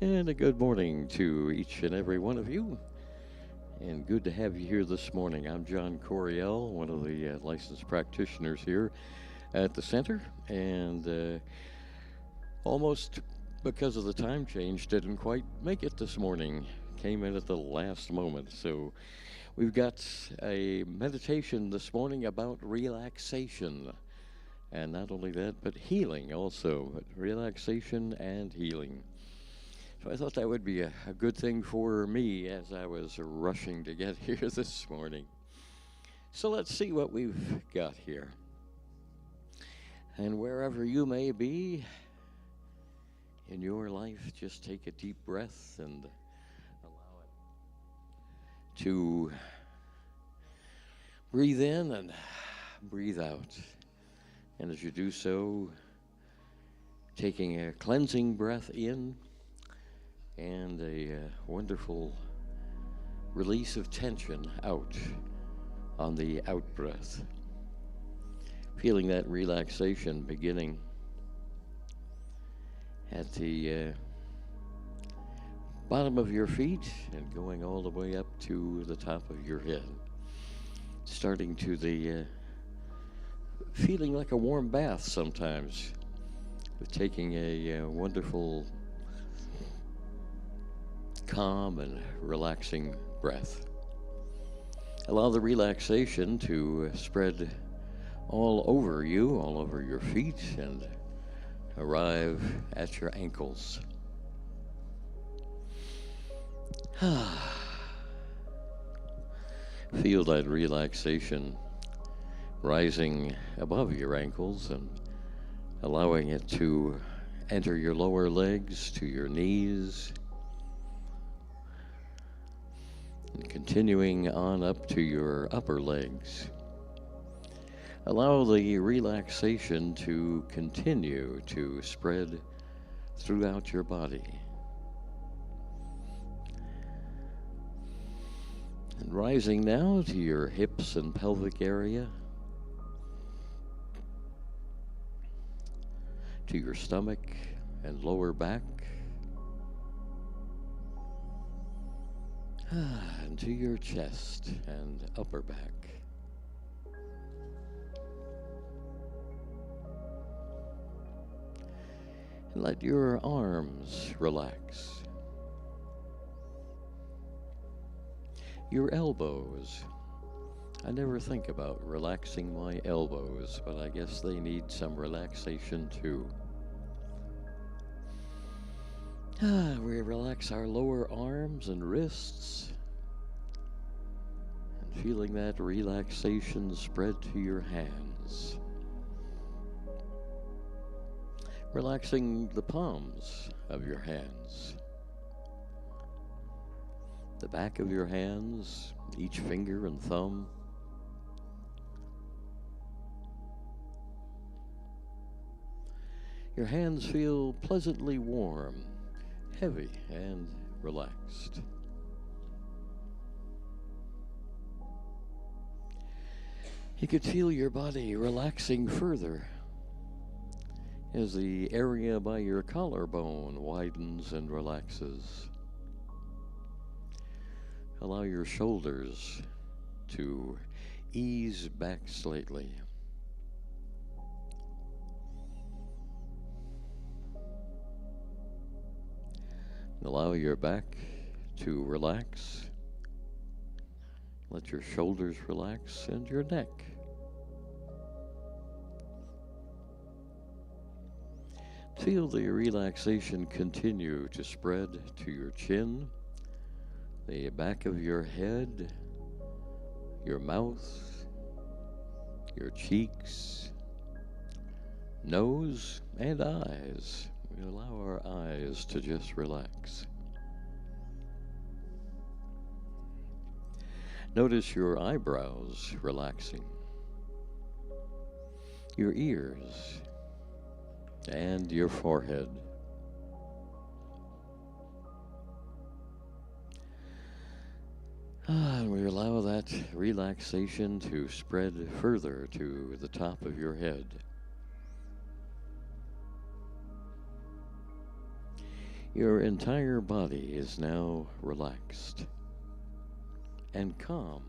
And a good morning to each and every one of you. And good to have you here this morning. I'm John Coriel, one of the licensed practitioners here at the center. And almost because of the time change, didn't quite make it this morning. Came in at the last moment. So we've got a meditation this morning about relaxation. And not only that, but healing also. But relaxation and healing. So I thought that would be a good thing for me as I was rushing to get here this morning. So let's see what we've got here. And wherever you may be in your life, just take a deep breath and allow it to breathe in and breathe out. And as you do so, taking a cleansing breath in and a wonderful release of tension out on the out breath. Feeling that relaxation beginning at the bottom of your feet and going all the way up to the top of your head. Starting to the feeling like a warm bath sometimes, with taking a wonderful calm and relaxing breath. Allow the relaxation to spread all over you, all over your feet, and arrive at your ankles. Feel that relaxation rising above your ankles and allowing it to enter your lower legs to your knees, and continuing on up to your upper legs. Allow the relaxation to continue to spread throughout your body. And rising now to your hips and pelvic area, to your stomach and lower back, and to your chest and upper back. And let your arms relax. Your elbows. I never think about relaxing my elbows, but I guess they need some relaxation too. We relax our lower arms and wrists, and feeling that relaxation spread to your hands. Relaxing the palms of your hands, the back of your hands, each finger and thumb. Your hands feel pleasantly warm, heavy, and relaxed. You could feel your body relaxing further as the area by your collarbone widens and relaxes. Allow your shoulders to ease back slightly. Allow your back to relax. Let your shoulders relax and your neck. Feel the relaxation continue to spread to your chin, the back of your head, your mouth, your cheeks, nose, and eyes. We allow our eyes to just relax. Notice your eyebrows relaxing, your ears, and your forehead. And we allow that relaxation to spread further to the top of your head. Your entire body is now relaxed and calm.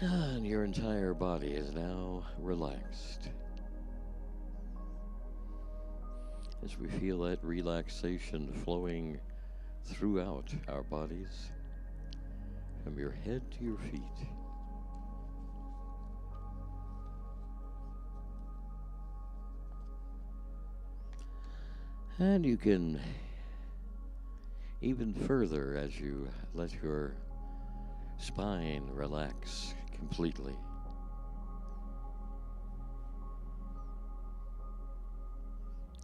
And your entire body is now relaxed. As we feel that relaxation flowing throughout our bodies, from your head to your feet. And you can even further as you let your spine relax completely.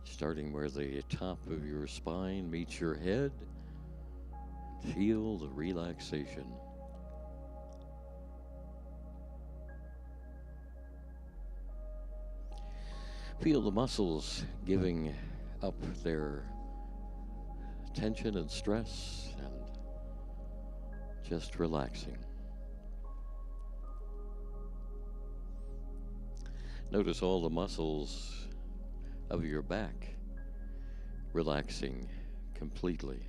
Starting where the top of your spine meets your head, feel the relaxation. Feel the muscles giving up their tension and stress and just relaxing. Notice all the muscles of your back relaxing completely.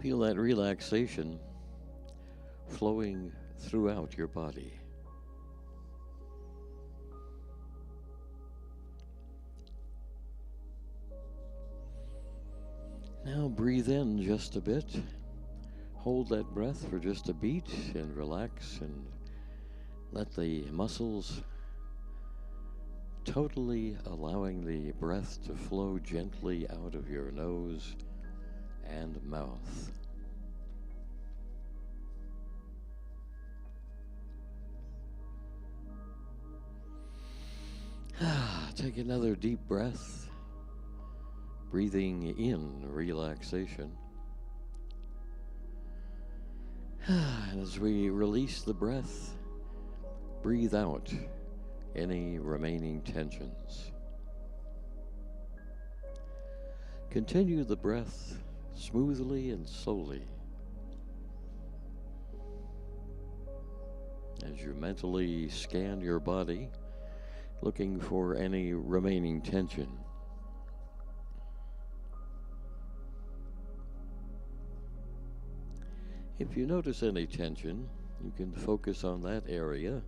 Feel that relaxation flowing throughout your body. Now breathe in just a bit. Hold that breath for just a beat and relax and let the muscles totally allowing the breath to flow gently out of your nose and mouth. Take another deep breath, breathing in relaxation. And as we release the breath, breathe out any remaining tensions. Continue the breath smoothly and slowly as you mentally scan your body, looking for any remaining tension. If you notice any tension, you can focus on that area.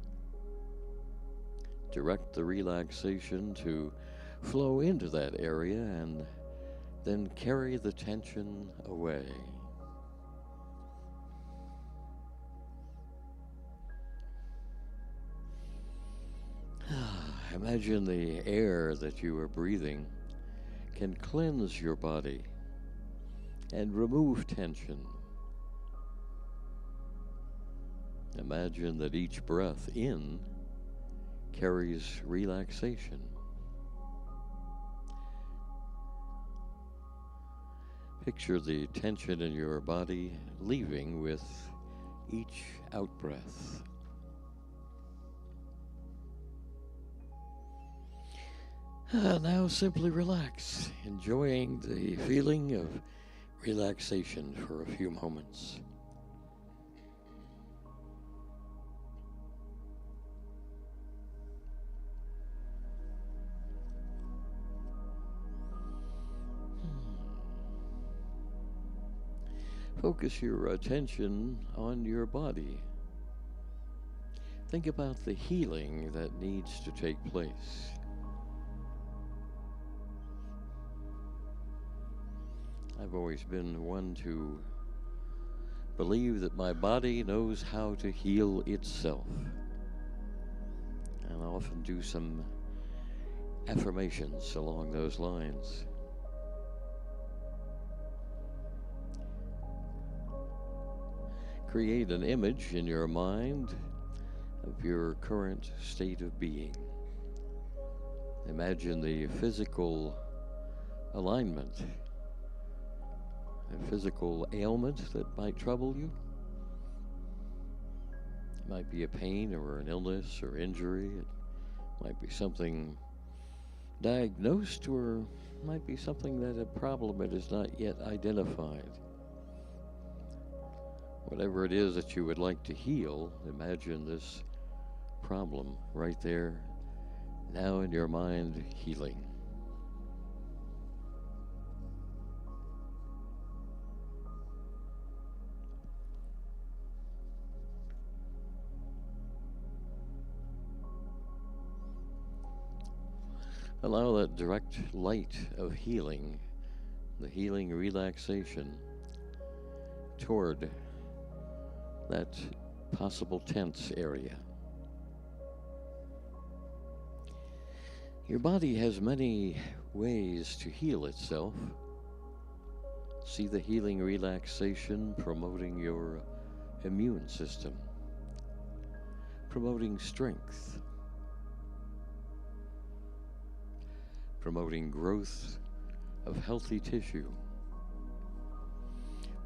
Direct the relaxation to flow into that area and then carry the tension away. Imagine the air that you are breathing can cleanse your body and remove tension. Imagine that each breath in carries relaxation. Picture the tension in your body leaving with each out-breath. Now simply relax, enjoying the feeling of relaxation for a few moments. Focus your attention on your body. Think about the healing that needs to take place. I've always been one to believe that my body knows how to heal itself. And I often do some affirmations along those lines. Create an image in your mind of your current state of being. Imagine the physical alignment a physical ailment that might trouble you. It might be a pain or an illness or injury. It might be something diagnosed, or it might be something that a problem that is not yet identified. Whatever it is that you would like to heal, imagine this problem right there, now in your mind, healing. Allow that direct light of healing, the healing relaxation, toward that possible tense area. Your body has many ways to heal itself. See the healing relaxation promoting your immune system, promoting strength, promoting growth of healthy tissue,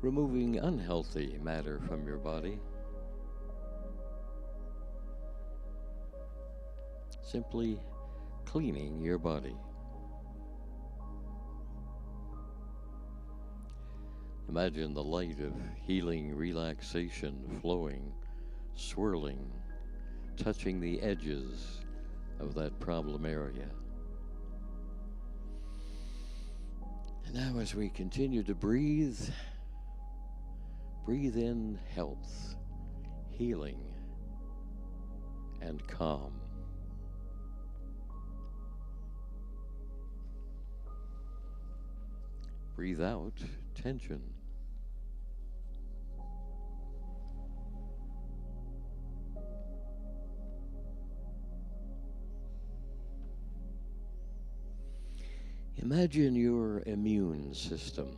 removing unhealthy matter from your body, simply cleaning your body. Imagine the light of healing relaxation flowing, swirling, touching the edges of that problem area. And now as we continue to breathe, breathe in health, healing, and calm. Breathe out tension. Imagine your immune system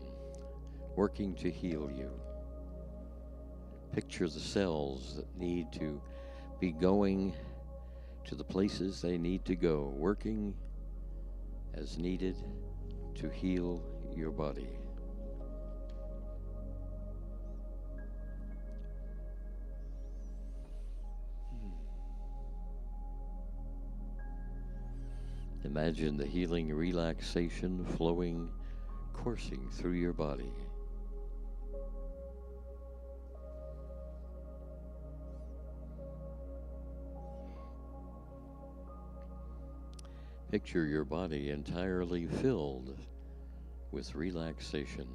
working to heal you. Picture the cells that need to be going to the places they need to go, working as needed to heal your body. Imagine the healing relaxation flowing, coursing through your body. Picture your body entirely filled with relaxation.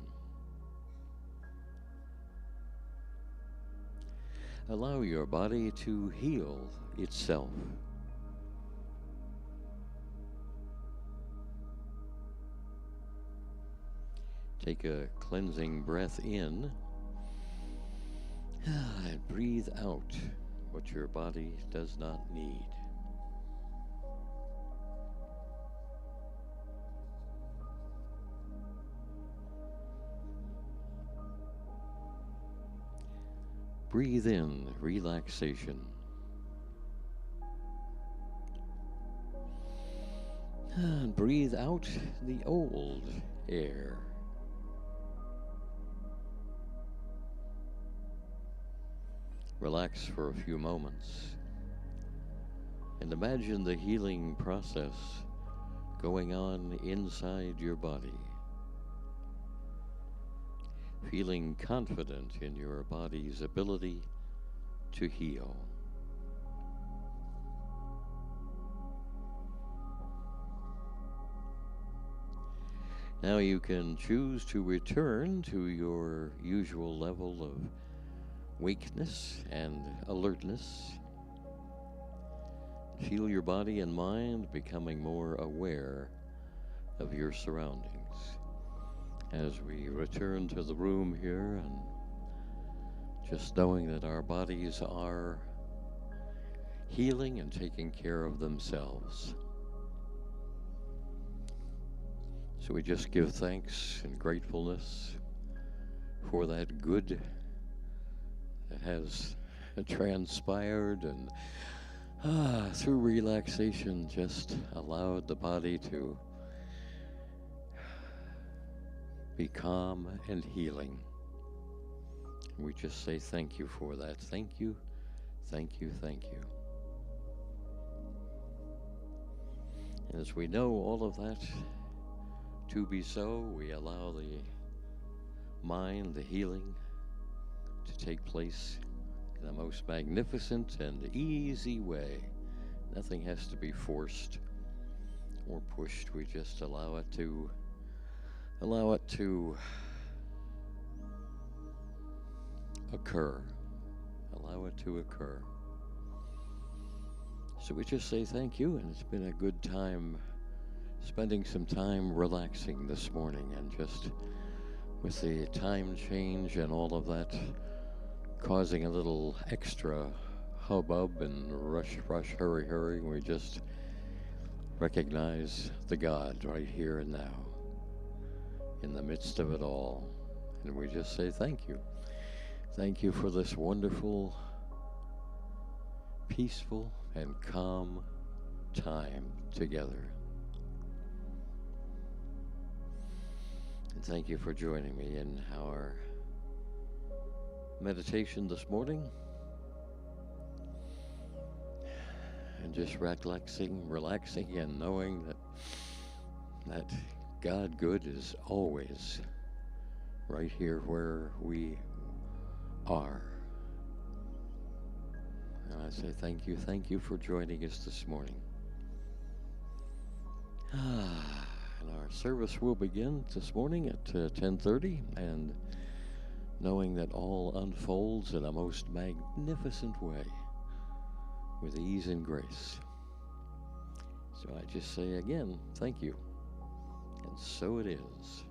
Allow your body to heal itself. Take a cleansing breath in and breathe out what your body does not need. Breathe in relaxation. And breathe out the old air. Relax for a few moments and imagine the healing process going on inside your body. Feeling confident in your body's ability to heal. Now you can choose to return to your usual level of weakness and alertness. Feel your body and mind becoming more aware of your surroundings. As we return to the room here, and just knowing that our bodies are healing and taking care of themselves. So we just give thanks and gratefulness for that good that has transpired, and through relaxation just allowed the body to be calm and healing. We just say thank you for that. Thank you, thank you, thank you. And as we know all of that to be so, we allow the mind, the healing, to take place in the most magnificent and easy way. Nothing has to be forced or pushed. We just allow it to occur. Allow it to occur. So we just say thank you, and it's been a good time spending some time relaxing this morning, and just with the time change and all of that causing a little extra hubbub and rush, hurry, we just recognize the God right here and now in the midst of it all. And we just say thank you. Thank you for this wonderful, peaceful, and calm time together. And thank you for joining me in our meditation this morning. And just relaxing and knowing that God good is always right here where we are. And I say thank you for joining us this morning. And our service will begin this morning at 10:30, and knowing that all unfolds in a most magnificent way with ease and grace. So I just say again, thank you. And so it is.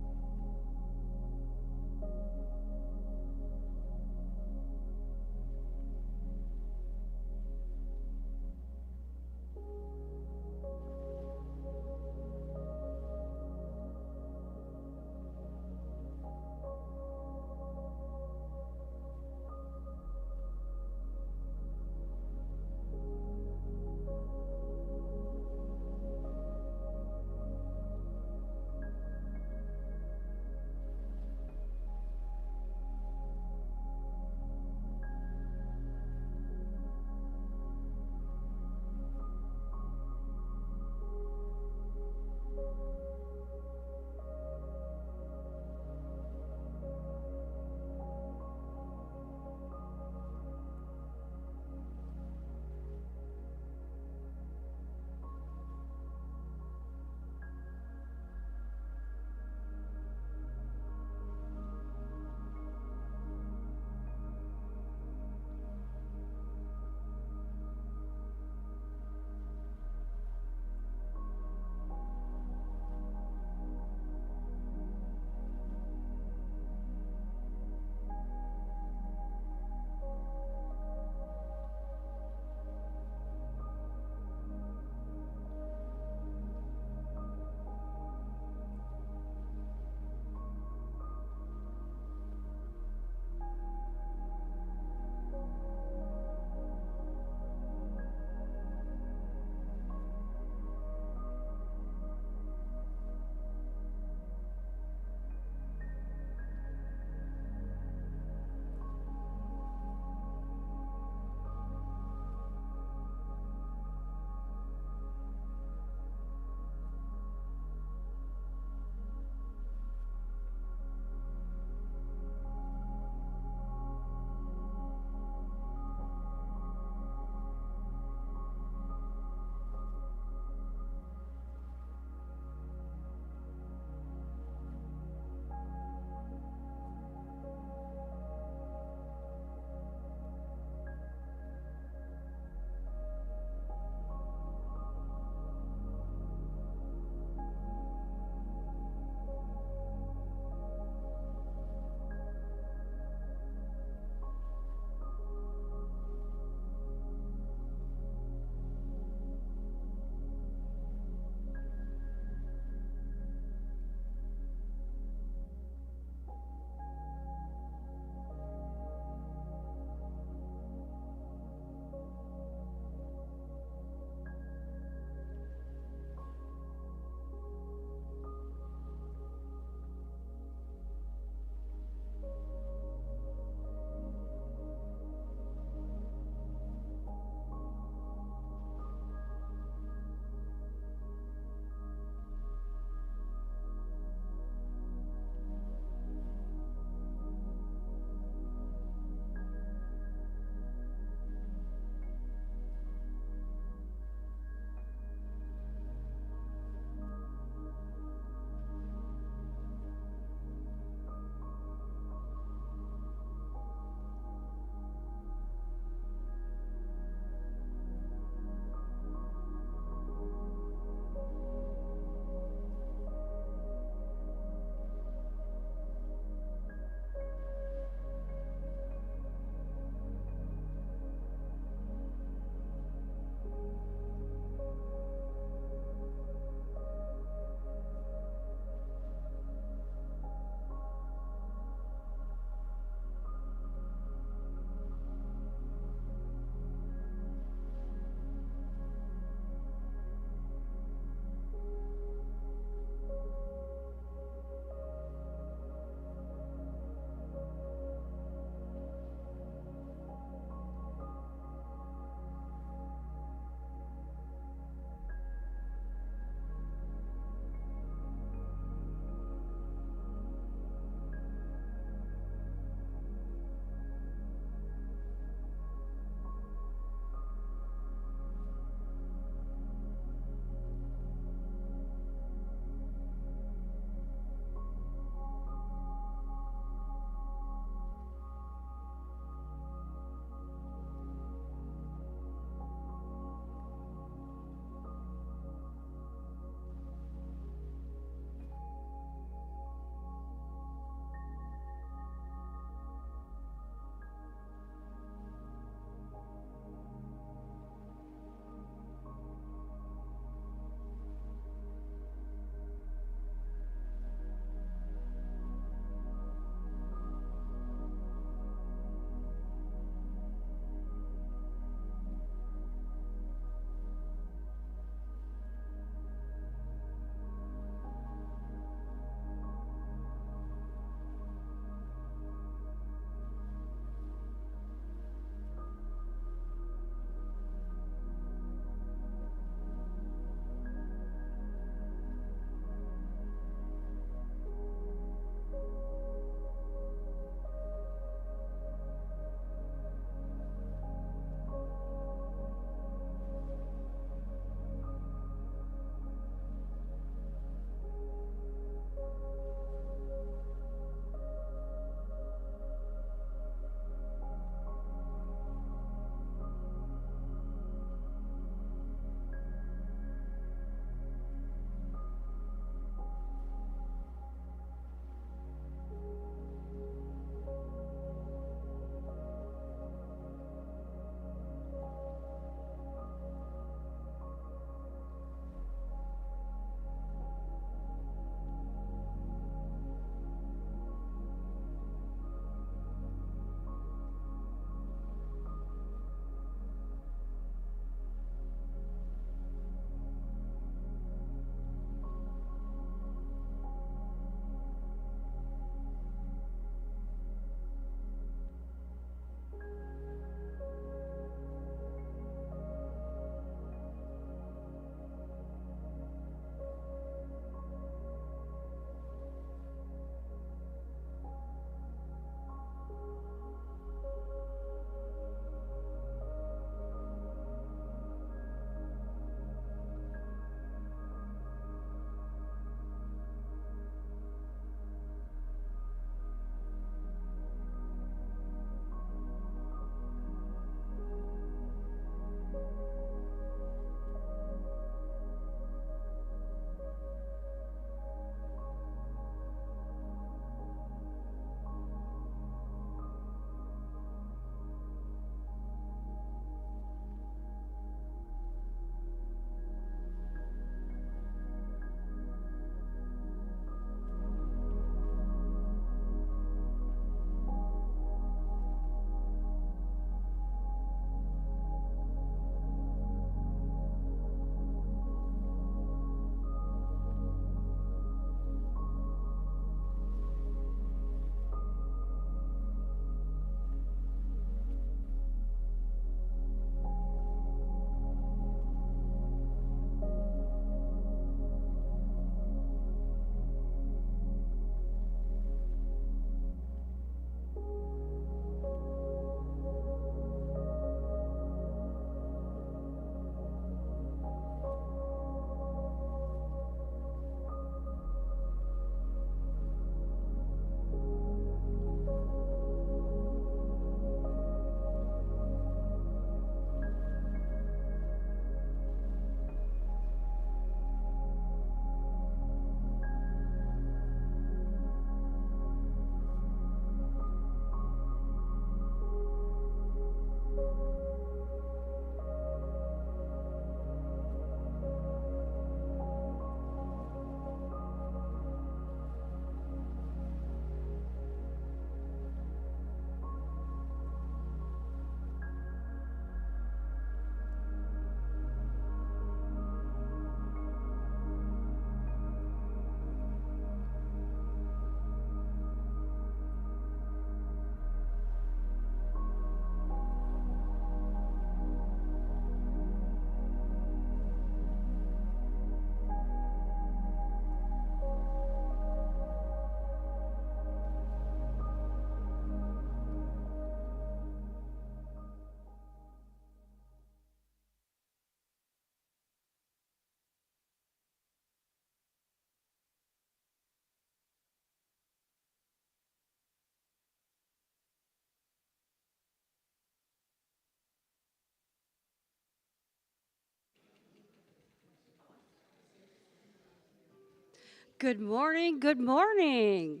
Good morning, good morning.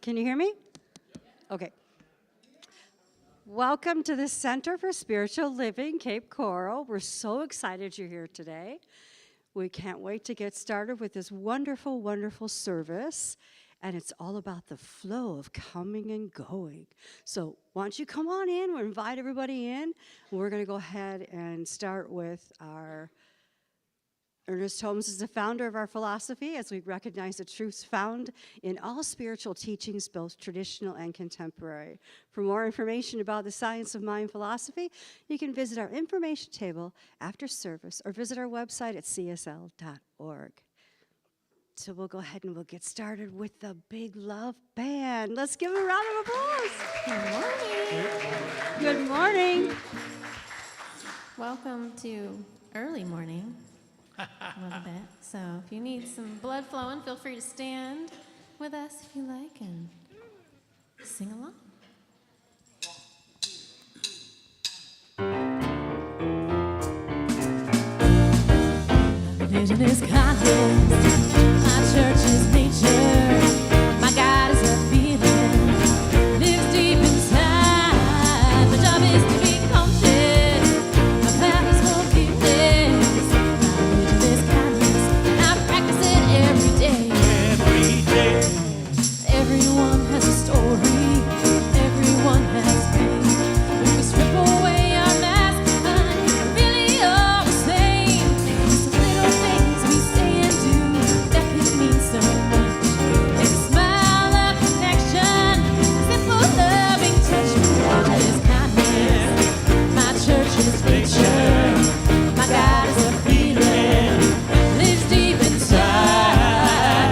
Can you hear me? Okay. Welcome to the Center for Spiritual Living, Cape Coral. We're so excited you're here today. We can't wait to get started with this wonderful, wonderful service. And it's all about the flow of coming and going. So why don't you come on in, we'll invite everybody in. We're gonna go ahead and start with our Ernest Holmes is the founder of our philosophy, as we recognize the truths found in all spiritual teachings, both traditional and contemporary. For more information about the science of mind philosophy, you can visit our information table after service or visit our website at csl.org. So we'll go ahead and we'll get started with the Big Love Band. Let's give them a round of applause. Good morning. Good morning. Welcome to early morning, a little bit. So if you need some blood flowing, feel free to stand with us if you like and sing along. Religion is kindness, my church is nature, my God is a feeling, lives deep inside, my job is to be conscious, my path is forgiveness, my religion is kindness, and I practice it every day. Every day. Everyone has a story, everyone has pain, when we strip away our masks, we're really all the same. Some little things we say and do that can mean so much. It's a smile, a connection, simple loving touch. Religion is kindness, my church is nature, my God is a feeling, lives deep inside.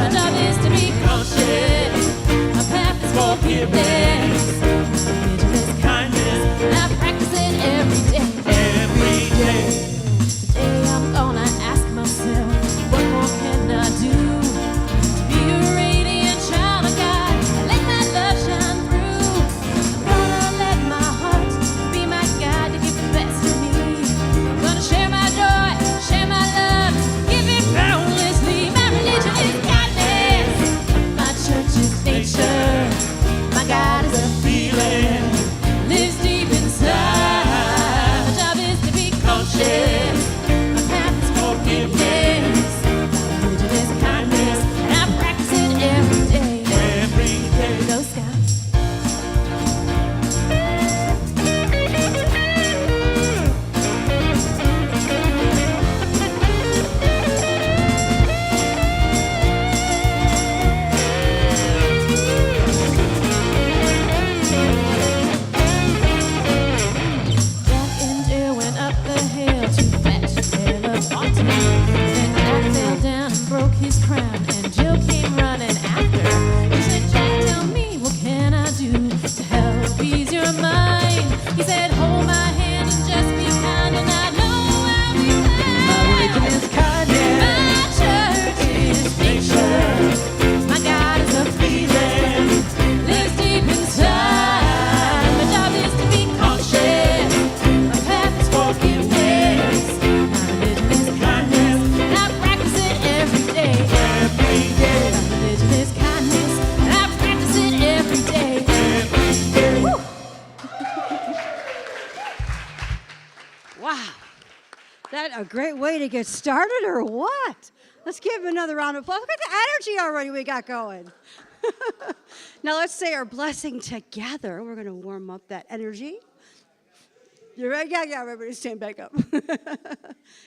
My job is to be conscious, my path is forgiveness. Religion is kindness, and I practice it every day. Every day. Today I'm gonna ask myself, what more can I do to be a radiant child of God? Let my love shine through. I'm gonna let my heart be my guide to give the best of me. I'm gonna share my joy, share my love, give it boundlessly. My religion is kindness, my church is nature, my God is a feeling, lives deep inside. My job is to be conscious, my path is forgiveness. My religion is kindness, and I practice it every day. Every day. Go Scouts. Jack and Jill went up the hill to fetch a pail of water. Then Jack fell down and broke his crown, and Jill came running after. He said, Jack, tell me, what can I do to help ease your mind? He said, hold my hand and just be kind, and I know I'll be fine. My religion is kindness, my church is nature, my God is a feeling, lives deep inside. My job is to be conscious, my path is forgiveness. My religion is kindness, and I practice it every day. Every day. My religion is kindness, and I practice it every day. Every day. Woo. Wow. That a great way to get started or what? Let's give him another round of applause. Look at the energy already we got going. Now let's say our blessing together. We're going to warm up that energy. You ready? Yeah, everybody stand back up.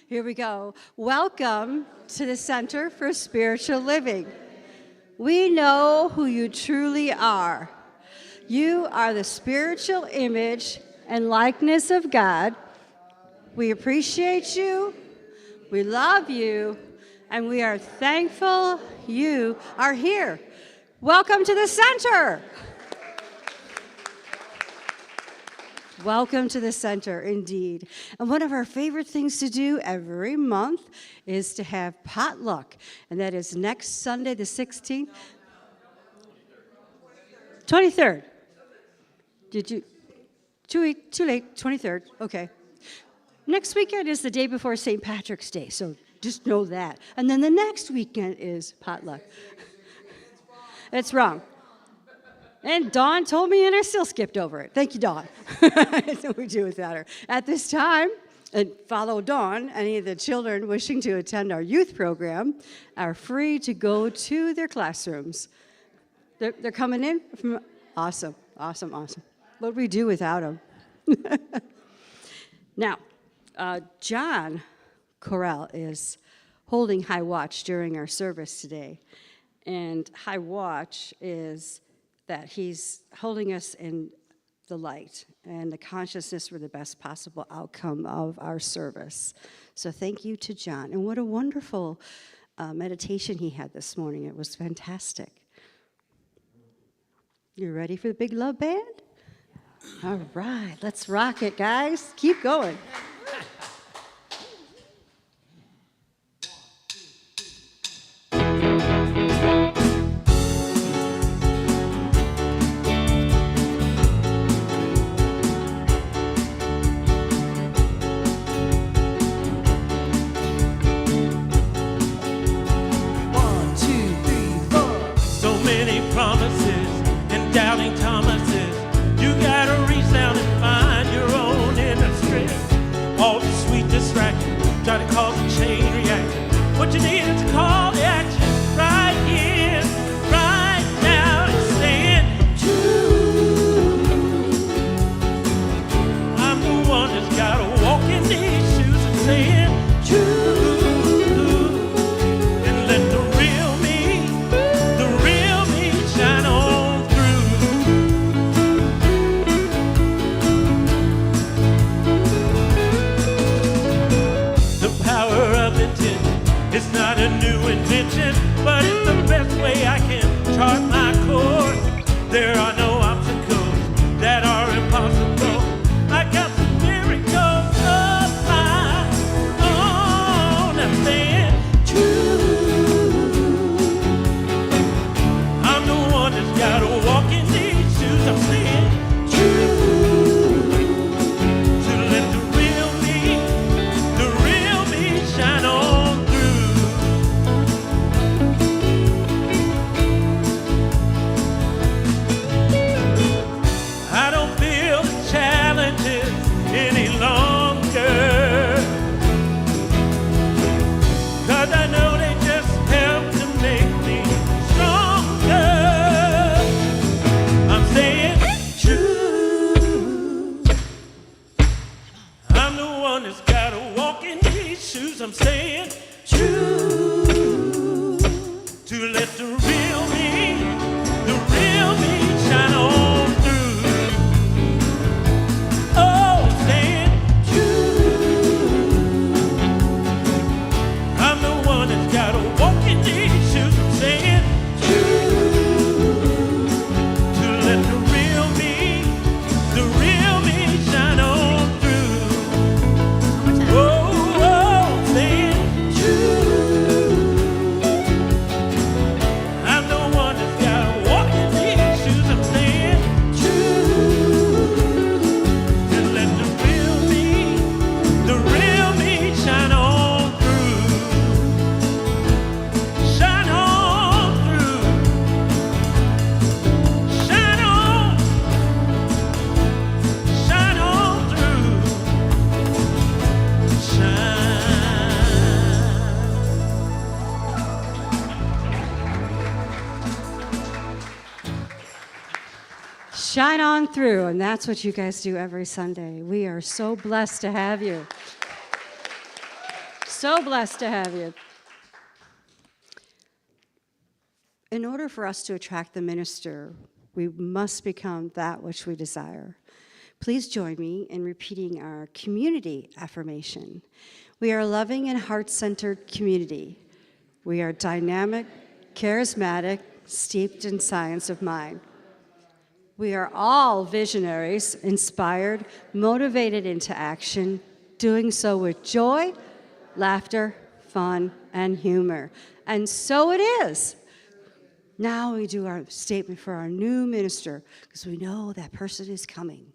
Here we go. Welcome to the Center for Spiritual Living. We know who you truly are. You are the spiritual image and likeness of God. We appreciate you, we love you, and we are thankful you are here. Welcome to the center. Welcome to the center, indeed. And one of our favorite things to do every month is to have potluck, and that is next Sunday, the 16th. 23rd. Did you? Too late, 23rd. Okay. Next weekend is the day before St. Patrick's Day, so Just know that. And then the next weekend is potluck. It's wrong. And Dawn told me, and I still skipped over it. Thank you, Dawn. That's what we do without her. At this time, and follow Dawn, any of the children wishing to attend our youth program are free to go to their classrooms. They're coming in from, awesome. What would we do without them? Now, John Corral is holding high watch during our service today. And high watch is that he's holding us in the light and the consciousness for the best possible outcome of our service. So thank you to John. And what a wonderful meditation he had this morning. It was fantastic. You ready for the Big Love Band? All right, let's rock it, guys. Keep going. Shine on through, and that's what you guys do every Sunday. We are so blessed to have you. So blessed to have you. In order for us to attract the minister, we must become that which we desire. Please join me in repeating our community affirmation. We are a loving and heart-centered community. We are dynamic, charismatic, steeped in science of mind. We are all visionaries, inspired, motivated into action, doing so with joy, laughter, fun, and humor. And so it is. Now we do our statement for our new minister, because we know that person is coming.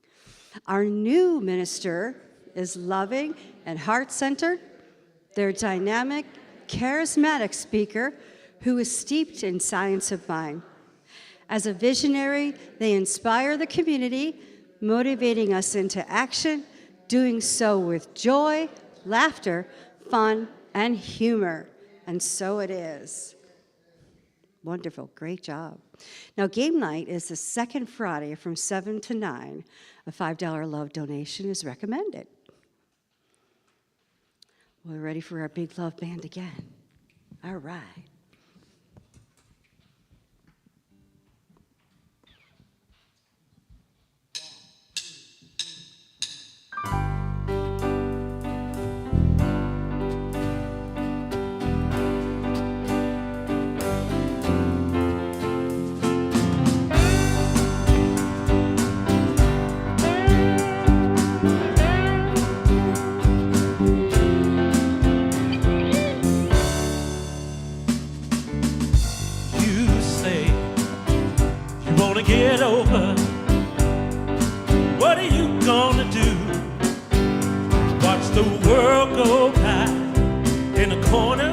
Our new minister is loving and heart-centered, They're a dynamic, charismatic speaker who is steeped in science of mind. As a visionary, they inspire the community, motivating us into action, doing so with joy, laughter, fun, and humor. And so it is. Wonderful, great job. Now, game night is the second Friday from 7 to 9. A $5 love donation is recommended. We're ready for our Big Love Band again. All right. Get over. What are you gonna do? Watch the world go by in the corner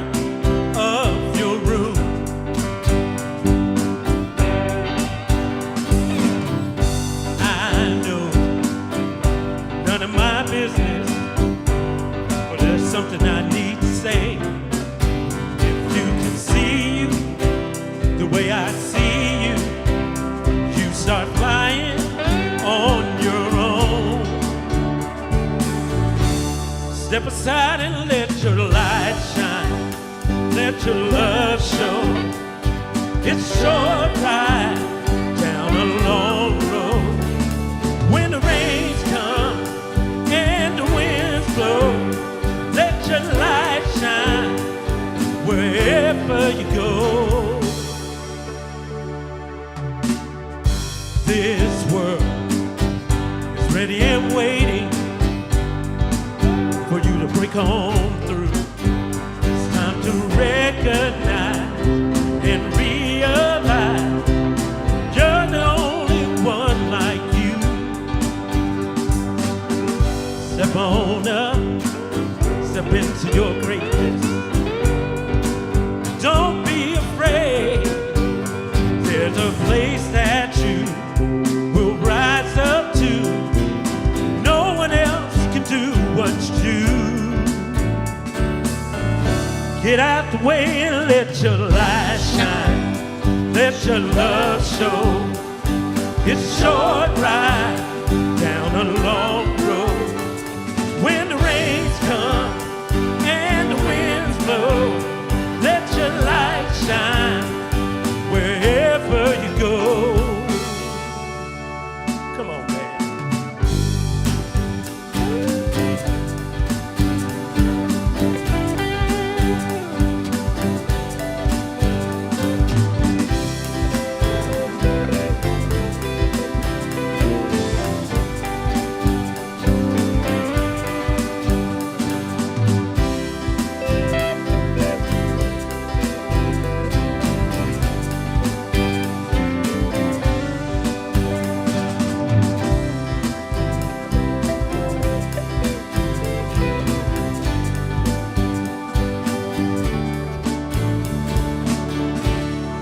of your room. I know none of my business, but there's something I need to say. If you can see you the way I see you, start flying on your own. Step aside and let your light shine. Let your love show. It's a short ride down a long road. When the rains come and the winds blow, let your light shine wherever you go. This world is ready and waiting for you to break on through. It's time to recognize and realize you're the only one like you. Step on up, step into your greatness. Don't be afraid. There's a place that you will rise up to. No one else can do what you do. Get out the way and let your light shine. Let your love show. It's a short ride down a long road. When the rains come and the winds blow, let your light shine wherever you go. Come on, man.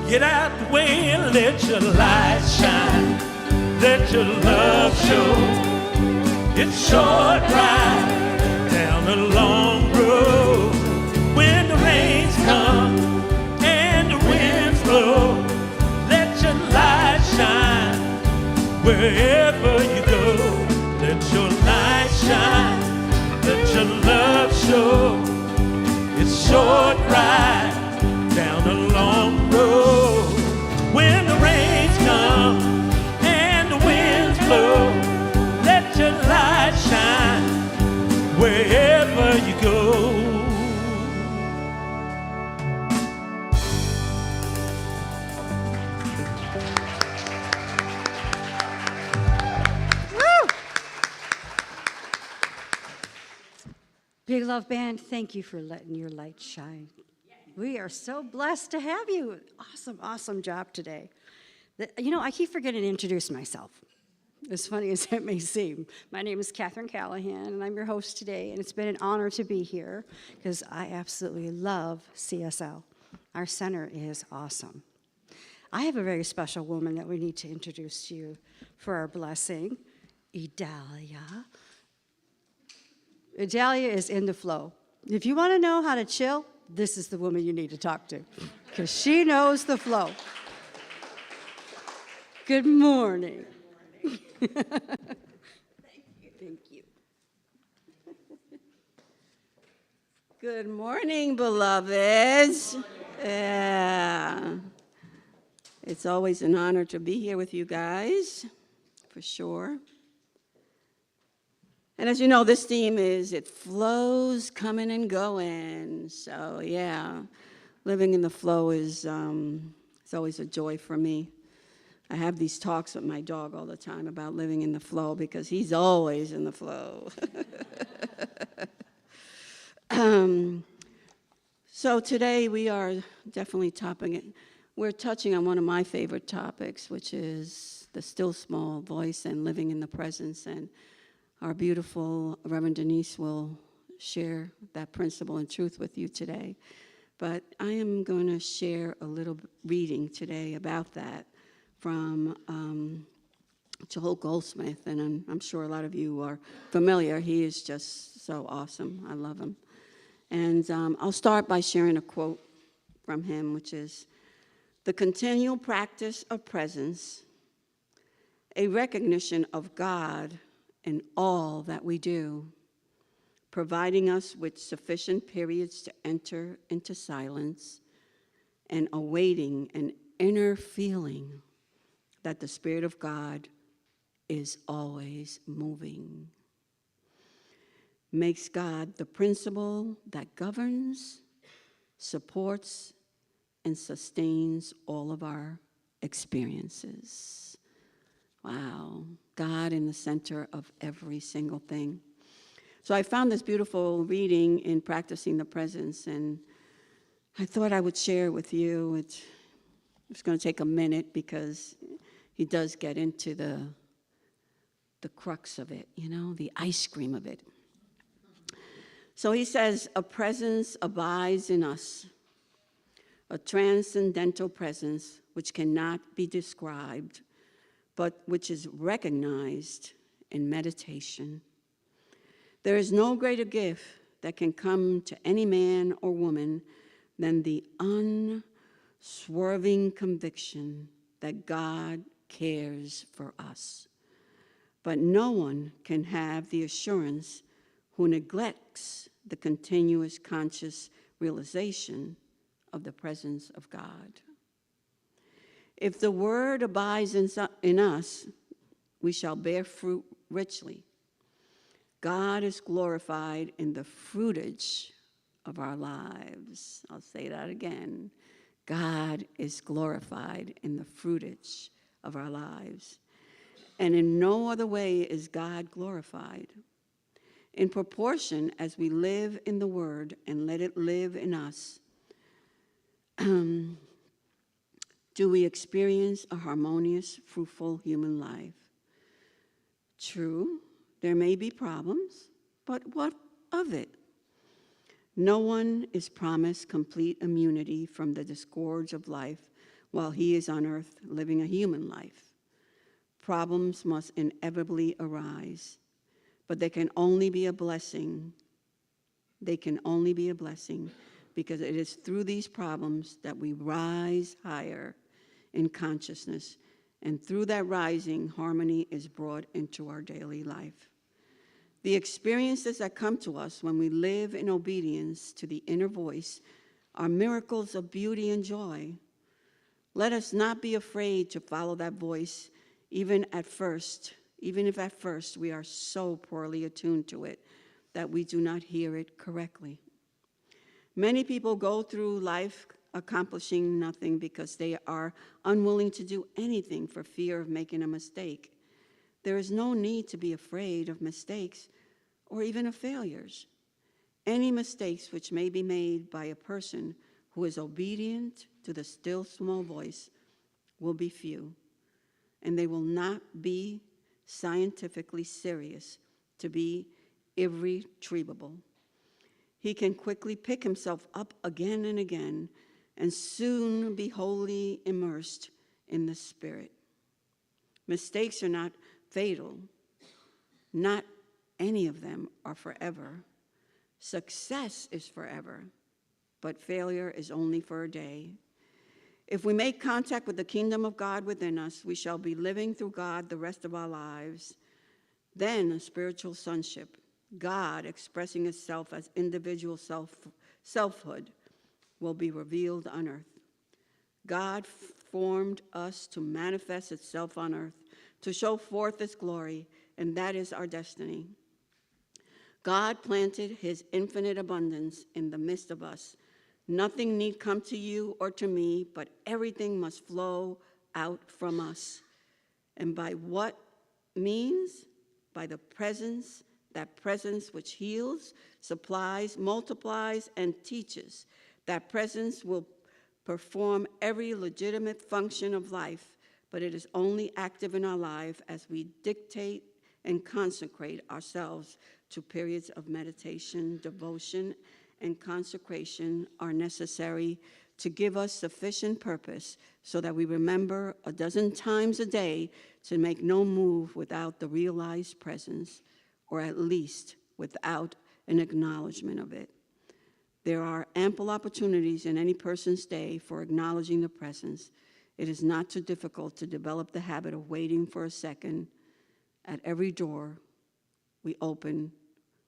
Get out the way and let your light shine. Let your love show. It's a short ride down a long road. When the rains come and the winds blow, let your light shine wherever you go. Let your light shine. Let your love show. It's a short ride down a long road. When the rains come and the winds blow, let your light shine wherever you go. Woo! Big Love Band, thank you for letting your light shine. We are so blessed to have you. Awesome, awesome job today. You know, I keep forgetting to introduce myself. as funny as it may seem. My name is Catherine Callahan, and I'm your host today, and it's been an honor to be here because I absolutely love CSL. Our center is awesome. I have a very special woman that we need to introduce to you for our blessing, Idalia. Idalia is in the flow. If you want to know how to chill, this is the woman you need to talk to because she knows the flow. Good morning. Thank you. Good morning, beloveds. Yeah. It's always an honor to be here with you guys, for sure. And as you know, this theme is it flows, coming and going. So yeah, living in the flow is it's always a joy for me. I have these talks with my dog all the time about living in the flow because he's always in the flow. So today we are definitely we're touching on one of my favorite topics, which is the still small voice and living in the presence. And our beautiful Reverend Denise will share that principle and truth with you today. But I am going to share a little reading today about that from Joel Goldsmith, and I'm sure a lot of you are familiar. He is just so awesome. I love him. And I'll start by sharing a quote from him, which is, "The continual practice of presence, a recognition of God in all that we do, providing us with sufficient periods to enter into silence and awaiting an inner feeling that the Spirit of God is always moving, makes God the principle that governs, supports, and sustains all of our experiences." Wow, God in the center of every single thing. So I found this beautiful reading in Practicing the Presence, and I thought I would share with you. It's going to take a minute because he does get into the crux of it, the ice cream of it. So he says, "A presence abides in us, a transcendental presence which cannot be described, but which is recognized in meditation. There is no greater gift that can come to any man or woman than the unswerving conviction that God cares for us. But no one can have the assurance who neglects the continuous conscious realization of the presence of God. If the word abides in us, we shall bear fruit richly. God is glorified in the fruitage of our lives." I'll say that again. God is glorified in the fruitage of our lives. And in no other way is God glorified. In proportion as we live in the Word and let it live in us, do we experience a harmonious, fruitful human life. True, there may be problems, but what of it? No one is promised complete immunity from the discords of life while he is on earth living a human life. Problems must inevitably arise, but they can only be a blessing. They can only be a blessing because it is through these problems that we rise higher in consciousness, and through that rising, harmony is brought into our daily life. The experiences that come to us when we live in obedience to the inner voice are miracles of beauty and joy. Let us not be afraid to follow that voice, even if at first we are so poorly attuned to it that we do not hear it correctly. Many people go through life accomplishing nothing because they are unwilling to do anything for fear of making a mistake. There is no need to be afraid of mistakes or even of failures. Any mistakes which may be made by a person who is obedient to the still small voice will be few, and they will not be scientifically serious to be irretrievable. He can quickly pick himself up again and again and soon be wholly immersed in the Spirit. Mistakes are not fatal. Not any of them are forever. Success is forever, but failure is only for a day. If we make contact with the kingdom of God within us, we shall be living through God the rest of our lives. Then a spiritual sonship, God expressing itself as individual selfhood, will be revealed on earth. God formed us to manifest itself on earth, to show forth its glory, and that is our destiny. God planted his infinite abundance in the midst of us. Nothing need come to you or to me, but everything must flow out from us. And by what means? By the presence, that presence which heals, supplies, multiplies, and teaches. That presence will perform every legitimate function of life, but it is only active in our life as we dictate and consecrate ourselves to periods of meditation, devotion, and consecration are necessary to give us sufficient purpose so that we remember a dozen times a day to make no move without the realized presence, or at least without an acknowledgement of it. There are ample opportunities in any person's day for acknowledging the presence. It is not too difficult to develop the habit of waiting for a second at every door we open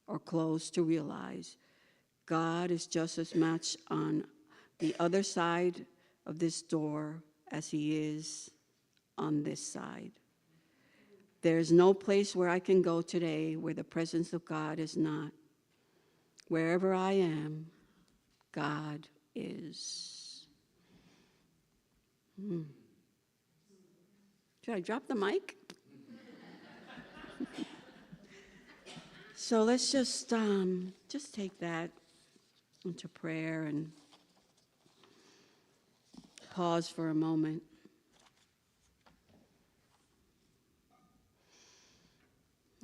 or close to realize God is just as much on the other side of this door as he is on this side. There is no place where I can go today where the presence of God is not. Wherever I am, God is. Should I drop the mic? So let's just take that into prayer and pause for a moment.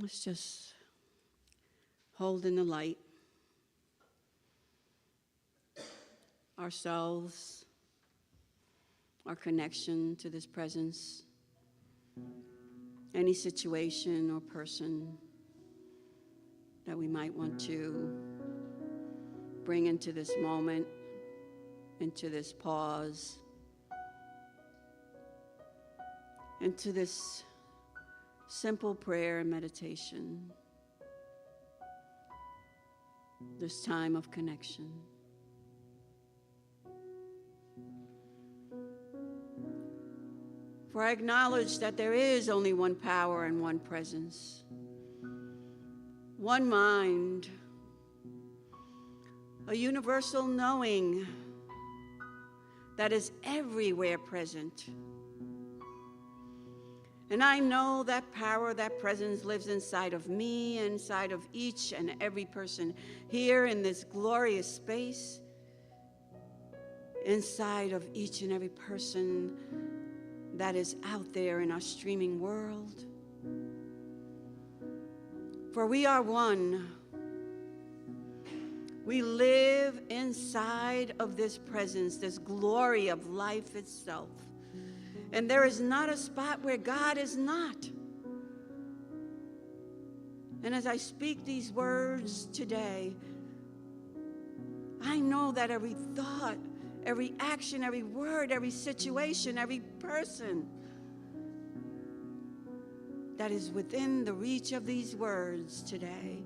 Let's just hold in the light ourselves, our connection to this presence, any situation or person that we might want to bring into this moment, into this pause, into this simple prayer and meditation, this time of connection. For I acknowledge that there is only one power and one presence, one mind, a universal knowing that is everywhere present. And I know that power, that presence lives inside of me, inside of each and every person here in this glorious space, inside of each and every person that is out there in our streaming world. For we are one. We live inside of this presence, this glory of life itself. And there is not a spot where God is not. And as I speak these words today, I know that every thought, every action, every word, every situation, every person that is within the reach of these words today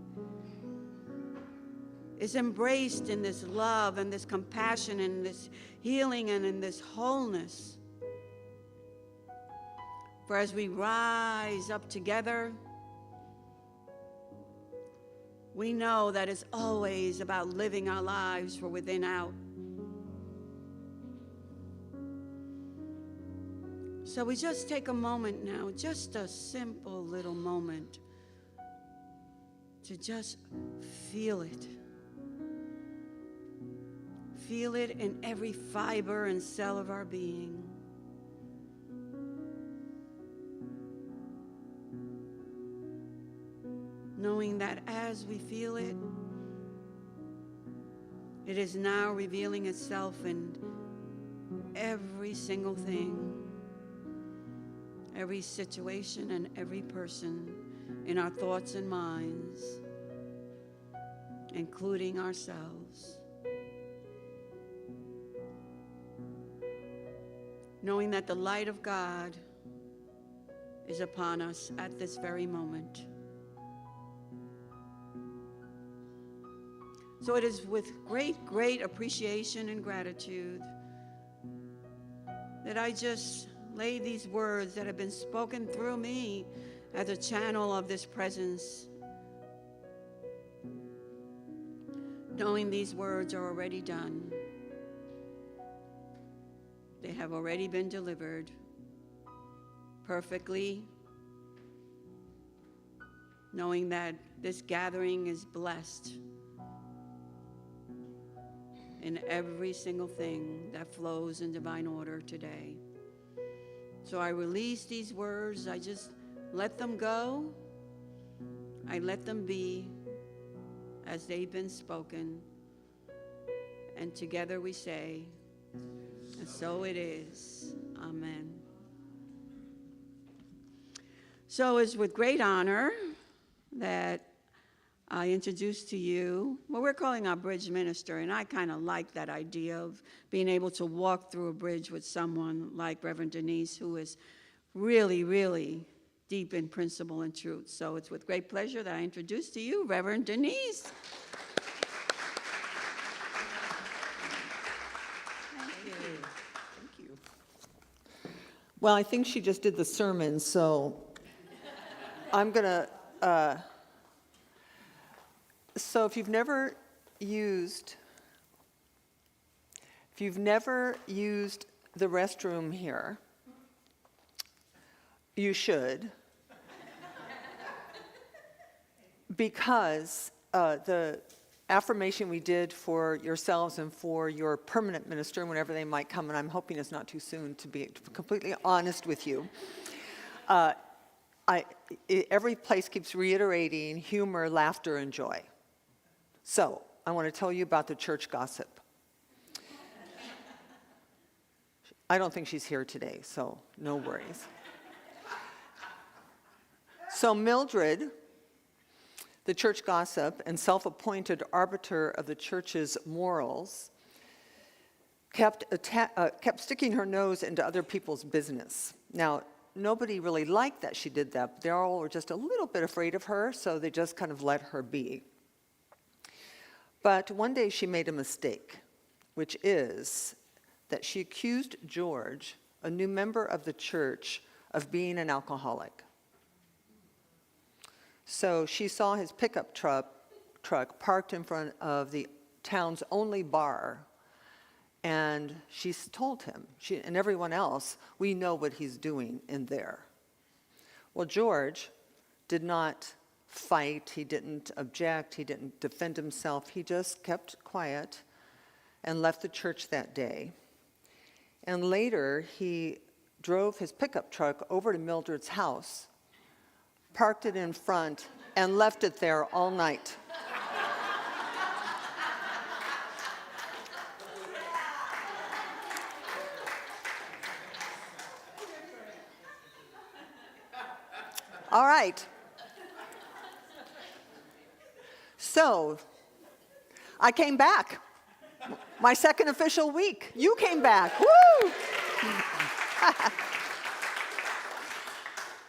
is embraced in this love and this compassion and this healing and in this wholeness. For as we rise up together, we know that it's always about living our lives from within out. So we just take a moment now, just a simple little moment, to just feel it. Feel it in every fiber and cell of our being. knowing that as we feel it, it is now revealing itself in every single thing, every situation and every person in our thoughts and minds, including ourselves. Knowing that the light of God is upon us at this very moment. So it is with great appreciation and gratitude that I just lay these words that have been spoken through me as a channel of this presence, knowing these words are already done. They have already been delivered perfectly, knowing that this gathering is blessed in every single thing that flows in divine order today. So I release these words. I just let them go. I let them be as they've been spoken. And together we say, and so it is. Amen. So it's with great honor that I introduce to you what we're calling our bridge minister, and I kind of like that idea of being able to walk through a bridge with someone like Reverend Denise, who is really, really deep in principle and truth. So it's with great pleasure that I introduce to you Reverend Denise. Thank you. Thank you. Well, I think she just did the sermon, so I'm going to, so if you've never used the restroom here, you should, because the affirmation we did for yourselves and for your permanent minister, whenever they might come, and I'm hoping it's not too soon, to be completely honest with you, every place keeps reiterating humor, laughter, and joy. So I want to tell you about the church gossip. I don't think she's here today, so no worries. So Mildred, the church gossip and self-appointed arbiter of the church's morals, kept sticking her nose into other people's business. Now, nobody really liked that she did that, but they all were just a little bit afraid of her, so they just kind of let her be. But one day she made a mistake, which is that she accused George, a new member of the church, of being an alcoholic. So she saw his pickup truck parked in front of the town's only bar, and she told him, and everyone else, we know what he's doing in there. Well, George did not fight, he didn't object, he didn't defend himself, he just kept quiet and left the church that day. And later, he drove his pickup truck over to Mildred's house, parked it in front, and left it there all night. All right. So, I came back. My second official week. You came back. Woo!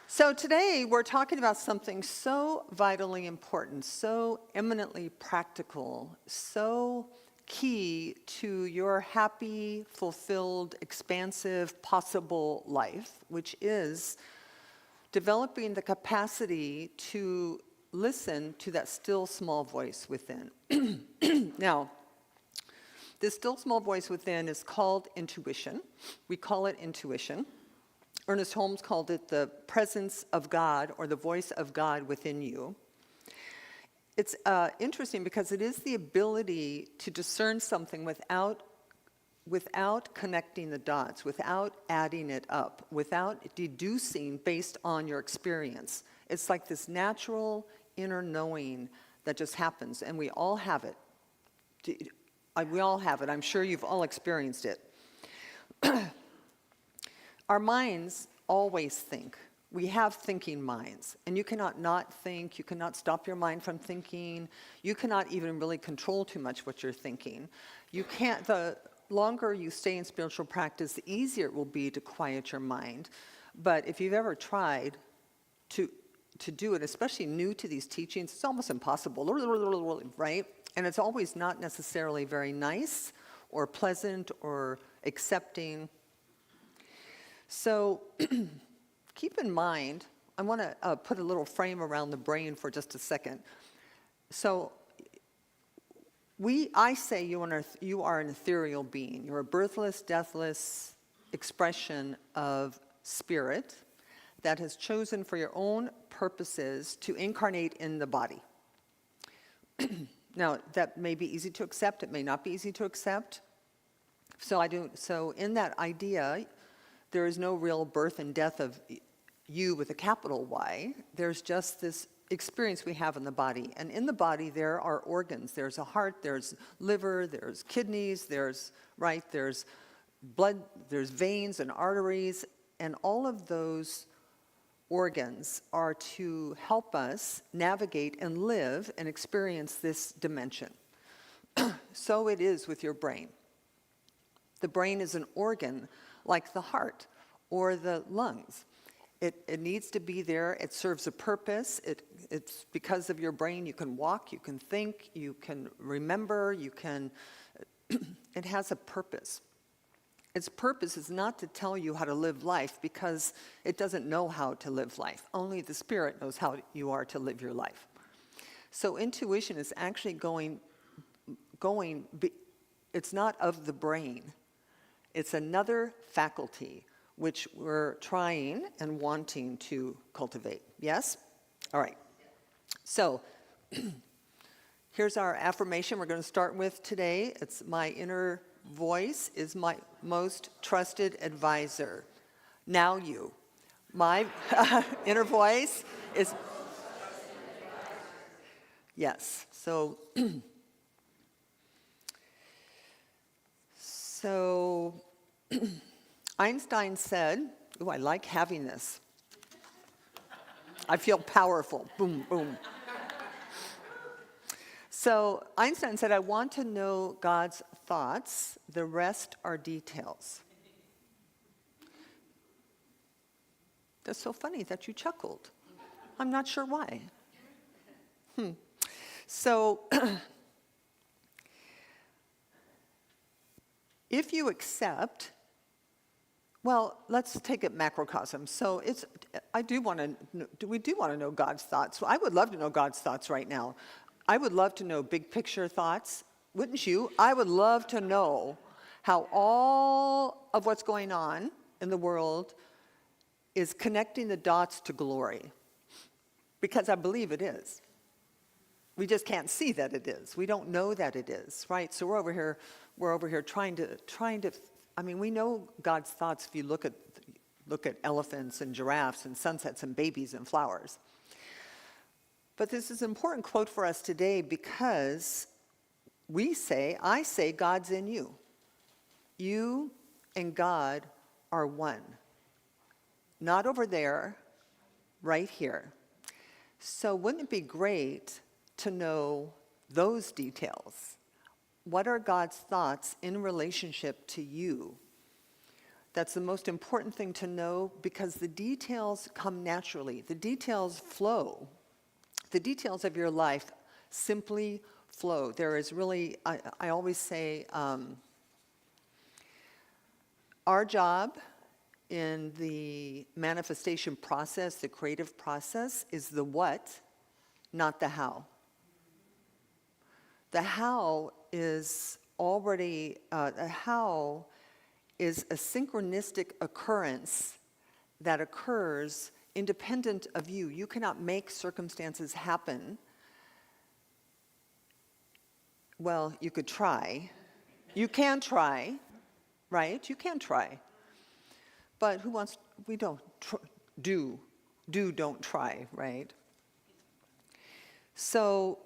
So today we're talking about something so vitally important, so eminently practical, so key to your happy, fulfilled, expansive, possible life, which is developing the capacity to listen to that still small voice within. Now, this still small voice within is called intuition. We call it intuition. Ernest Holmes called it the presence of God, or the voice of God within you. It's interesting because it is the ability to discern something without connecting the dots, without adding it up, without deducing based on your experience. It's like this natural, inner knowing that just happens, and we all have it. We all have it. I'm sure you've all experienced it. Our minds always think. We have thinking minds, and you cannot not think. You cannot stop your mind from thinking. You cannot even really control too much what you're thinking. You can't. The longer you stay in spiritual practice, the easier it will be to quiet your mind. But if you've ever tried to do it, especially new to these teachings, it's almost impossible, right? And it's always not necessarily very nice or pleasant or accepting. So keep in mind, I want to put a little frame around the brain for just a second. So I say you are an ethereal being. You're a birthless, deathless expression of spirit that has chosen for your own purposes to incarnate in the body. Now, that may be easy to accept. It may not be easy to accept. So in that idea, there is no real birth and death of you with a capital Y. There's just this experience we have in the body. And in the body, there are organs. There's a heart, there's liver, there's kidneys, there's blood, there's veins and arteries. And all of those organs are to help us navigate and live and experience this dimension. So it is with your brain. The brain is an organ like the heart or the lungs. It needs to be there. It serves a purpose. It's because of your brain you can walk, you can think, you can remember, it has a purpose. Its purpose is not to tell you how to live life because it doesn't know how to live life. Only the spirit knows how you are to live your life. So intuition is actually it's not of the brain. It's another faculty which we're trying and wanting to cultivate. Yes? All right. So here's our affirmation we're going to start with today. It's my inner voice is my most trusted advisor. Now you. My inner voice is... Yes. So Einstein said, "Ooh, I like having this. I feel powerful." Boom, boom. So Einstein said, "I want to know God's thoughts. The rest are details." That's so funny that you chuckled. I'm not sure why. So if you accept, well, let's take it macrocosm. So we do want to know God's thoughts. Well, I would love to know God's thoughts right now. I would love to know big picture thoughts. Wouldn't you? I would love to know how all of what's going on in the world is connecting the dots to glory. Because I believe it is. We just can't see that it is. We don't know that it is, right? So we're over here trying to, I mean, we know God's thoughts if you look at elephants and giraffes and sunsets and babies and flowers. But this is an important quote for us today because I say God's in you. You and God are one. Not over there, right here. So wouldn't it be great to know those details? What are God's thoughts in relationship to you? That's the most important thing to know because the details come naturally. The details flow. The details of your life simply flow. There is really, I always say, our job in the manifestation process, the creative process, is the what, not the how. The how is already, a synchronistic occurrence that occurs independent of you. You cannot make circumstances happen. Well, you could try. You can try, right? You can try. But don't try, right? So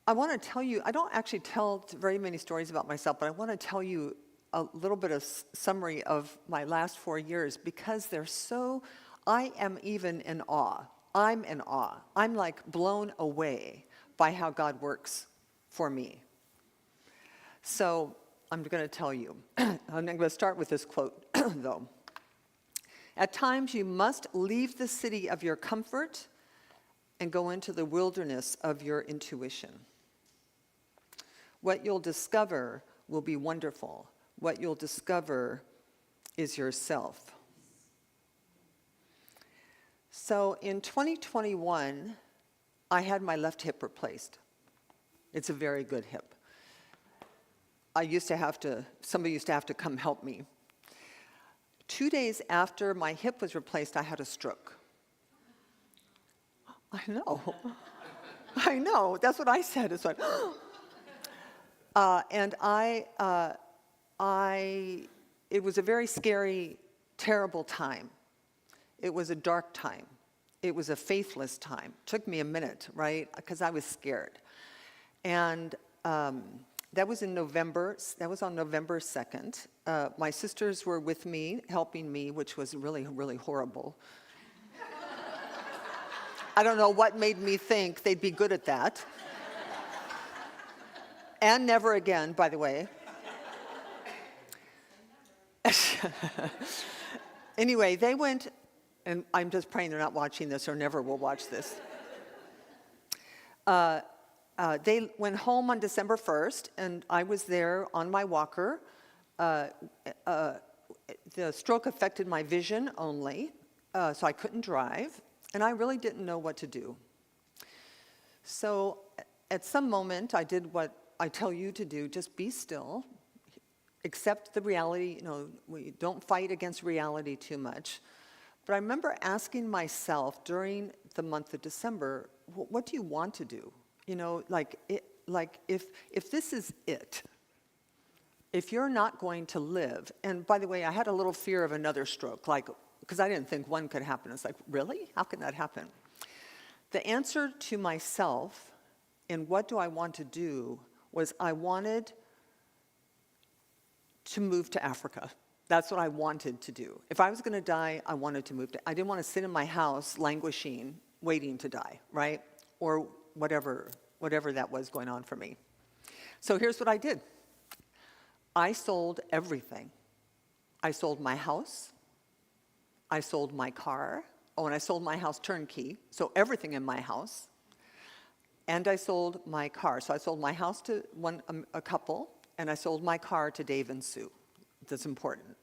I want to tell you, I don't actually tell very many stories about myself, but I want to tell you a little bit of summary of my last 4 years because they're so, I am even in awe. I'm in awe. I'm like blown away by how God works for me. So I'm going to tell you. I'm going to start with this quote, though. At times you must leave the city of your comfort and go into the wilderness of your intuition. What you'll discover will be wonderful. What you'll discover is yourself. So in 2021, I had my left hip replaced. It's a very good hip. Somebody used to have to come help me. 2 days after my hip was replaced, I had a stroke. I know. I know. That's what I said. It's like, and it was a very scary, terrible time. It was a dark time. It was a faithless time. It took me a minute, right? Because I was scared. And that was in November. That was on November 2nd. My sisters were with me, helping me, which was really, really horrible. I don't know what made me think they'd be good at that. And never again, by the way. Anyway, they went, and I'm just praying they're not watching this or never will watch this. They went home on December 1st, and I was there on my walker. The stroke affected my vision only, so I couldn't drive, and I really didn't know what to do. So at some moment, I did what I tell you to do, just be still, accept the reality, we don't fight against reality too much. But I remember asking myself during the month of December, what do you want to do? If this is it, if you're not going to live, and by the way, I had a little fear of another stroke, because I didn't think one could happen. It's like, really? How can that happen? The answer to myself and what do I want to do was I wanted to move to Africa. That's what I wanted to do. If I was going to die, I wanted to move I didn't want to sit in my house languishing, waiting to die, right? Or whatever that was going on for me. So here's what I did. I sold everything. I sold my house. I sold my car. Oh, and I sold my house turnkey, so everything in my house. And I sold my car. So I sold my house to a couple, and I sold my car to Dave and Sue. That's important.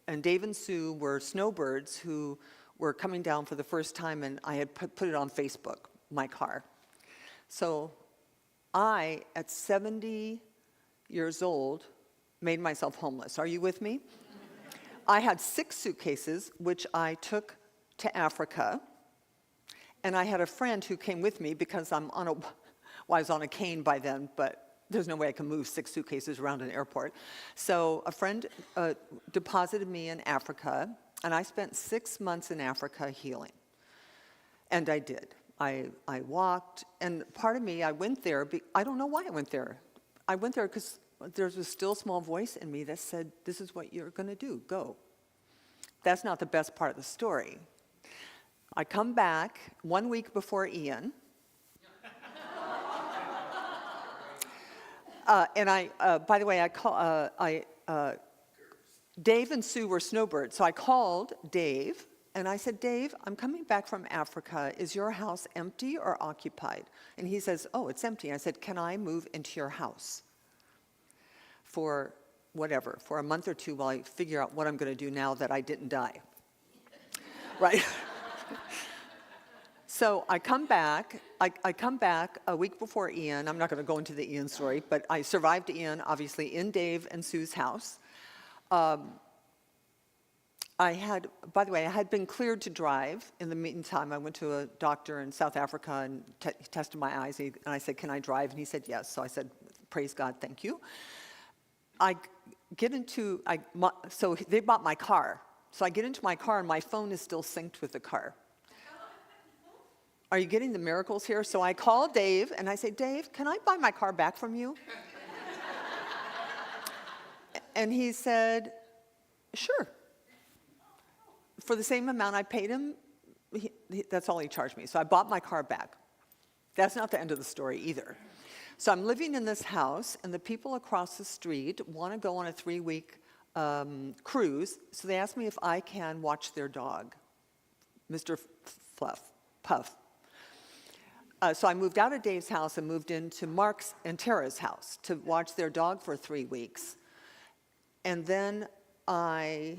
And Dave and Sue were snowbirds who were coming down for the first time, and I had put it on Facebook, my car. So I, at 70 years old, made myself homeless. Are you with me? I had 6 suitcases, which I took to Africa. And I had a friend who came with me because I was on a cane by then, but there's no way I can move 6 suitcases around an airport. So a friend deposited me in Africa, and I spent 6 months in Africa healing. And I did. I walked, and part of me, I went there, I don't know why I went there. I went there because there was a still small voice in me that said, this is what you're going to do, go. That's not the best part of the story. I come back 1 week before Ian. And by the way, Dave and Sue were snowbirds. So I called Dave, and I said, Dave, I'm coming back from Africa. Is your house empty or occupied? And he says, oh, it's empty. I said, can I move into your house for whatever, for a month or two while I figure out what I'm going to do now that I didn't die? Right? So I come back. I come back a week before Ian. I'm not going to go into the Ian story, but I survived Ian, obviously, in Dave and Sue's house. By the way, I had been cleared to drive. In the meantime, I went to a doctor in South Africa and tested my eyes. And I said, can I drive? And he said, yes. So I said, praise God, thank you. So they bought my car. So I get into my car, and my phone is still synced with the car. are you getting the miracles here? So I call Dave and I say, Dave, can I buy my car back from you? And he said, sure. For the same amount I paid him, that's all he charged me. So I bought my car back. That's not the end of the story either. So I'm living in this house, and the people across the street want to go on a 3-week cruise. So they asked me if I can watch their dog, Mr. Puff. So I moved out of Dave's house and moved into Mark's and Tara's house to watch their dog for 3 weeks. And then I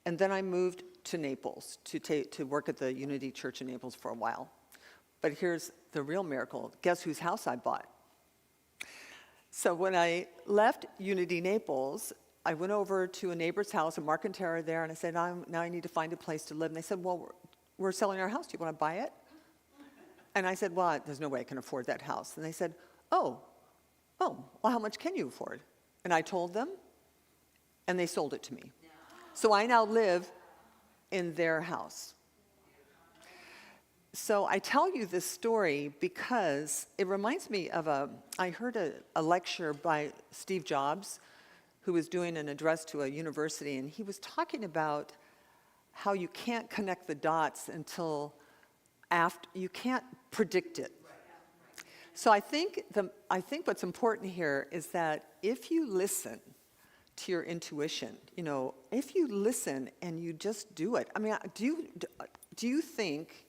moved to Naples to work at the Unity Church in Naples for a while. But here's the real miracle. Guess whose house I bought? So when I left Unity Naples, I went over to a neighbor's house, and Mark and Tara there, and I said, now I need to find a place to live. And they said, well, we're selling our house. Do you want to buy it? And I said, well, there's no way I can afford that house. And they said, well, how much can you afford? And I told them, and they sold it to me. So I now live in their house. So I tell you this story because it reminds me of I heard a lecture by Steve Jobs, who was doing an address to a university, and he was talking about how you can't connect the dots until after, you can't predict it. So I think what's important here is that if you listen to your intuition, if you listen and you just do it. I mean, do you think,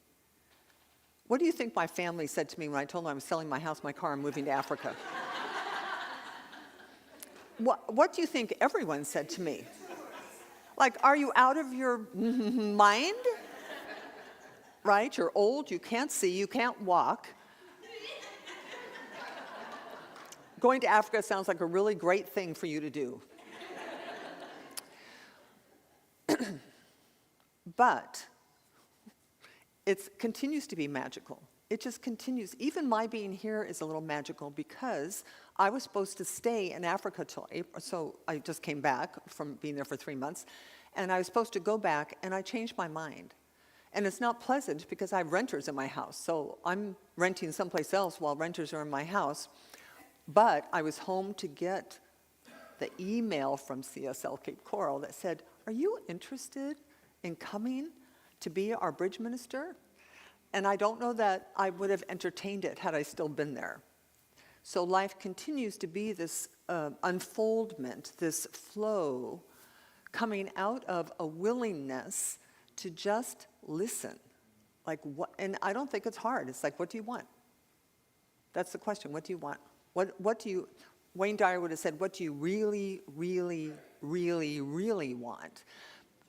what do you think my family said to me when I told them I was selling my house, my car, and moving to Africa? What do you think everyone said to me? Like, are you out of your mind? Right? You're old, you can't see, you can't walk. Going to Africa sounds like a really great thing for you to do. But it continues to be magical. It just continues. Even my being here is a little magical because I was supposed to stay in Africa till April. So I just came back from being there for 3 months. And I was supposed to go back, and I changed my mind. And it's not pleasant because I have renters in my house. So I'm renting someplace else while renters are in my house. But I was home to get the email from CSL Cape Coral that said, are you interested in coming to be our bridge minister? And I don't know that I would have entertained it had I still been there. So life continues to be this unfoldment, this flow coming out of a willingness to just listen. Like what? And I don't think it's hard. It's like, what do you want? That's the question. What do you want? What do you, Wayne Dyer would have said, what do you really, really, really, really want?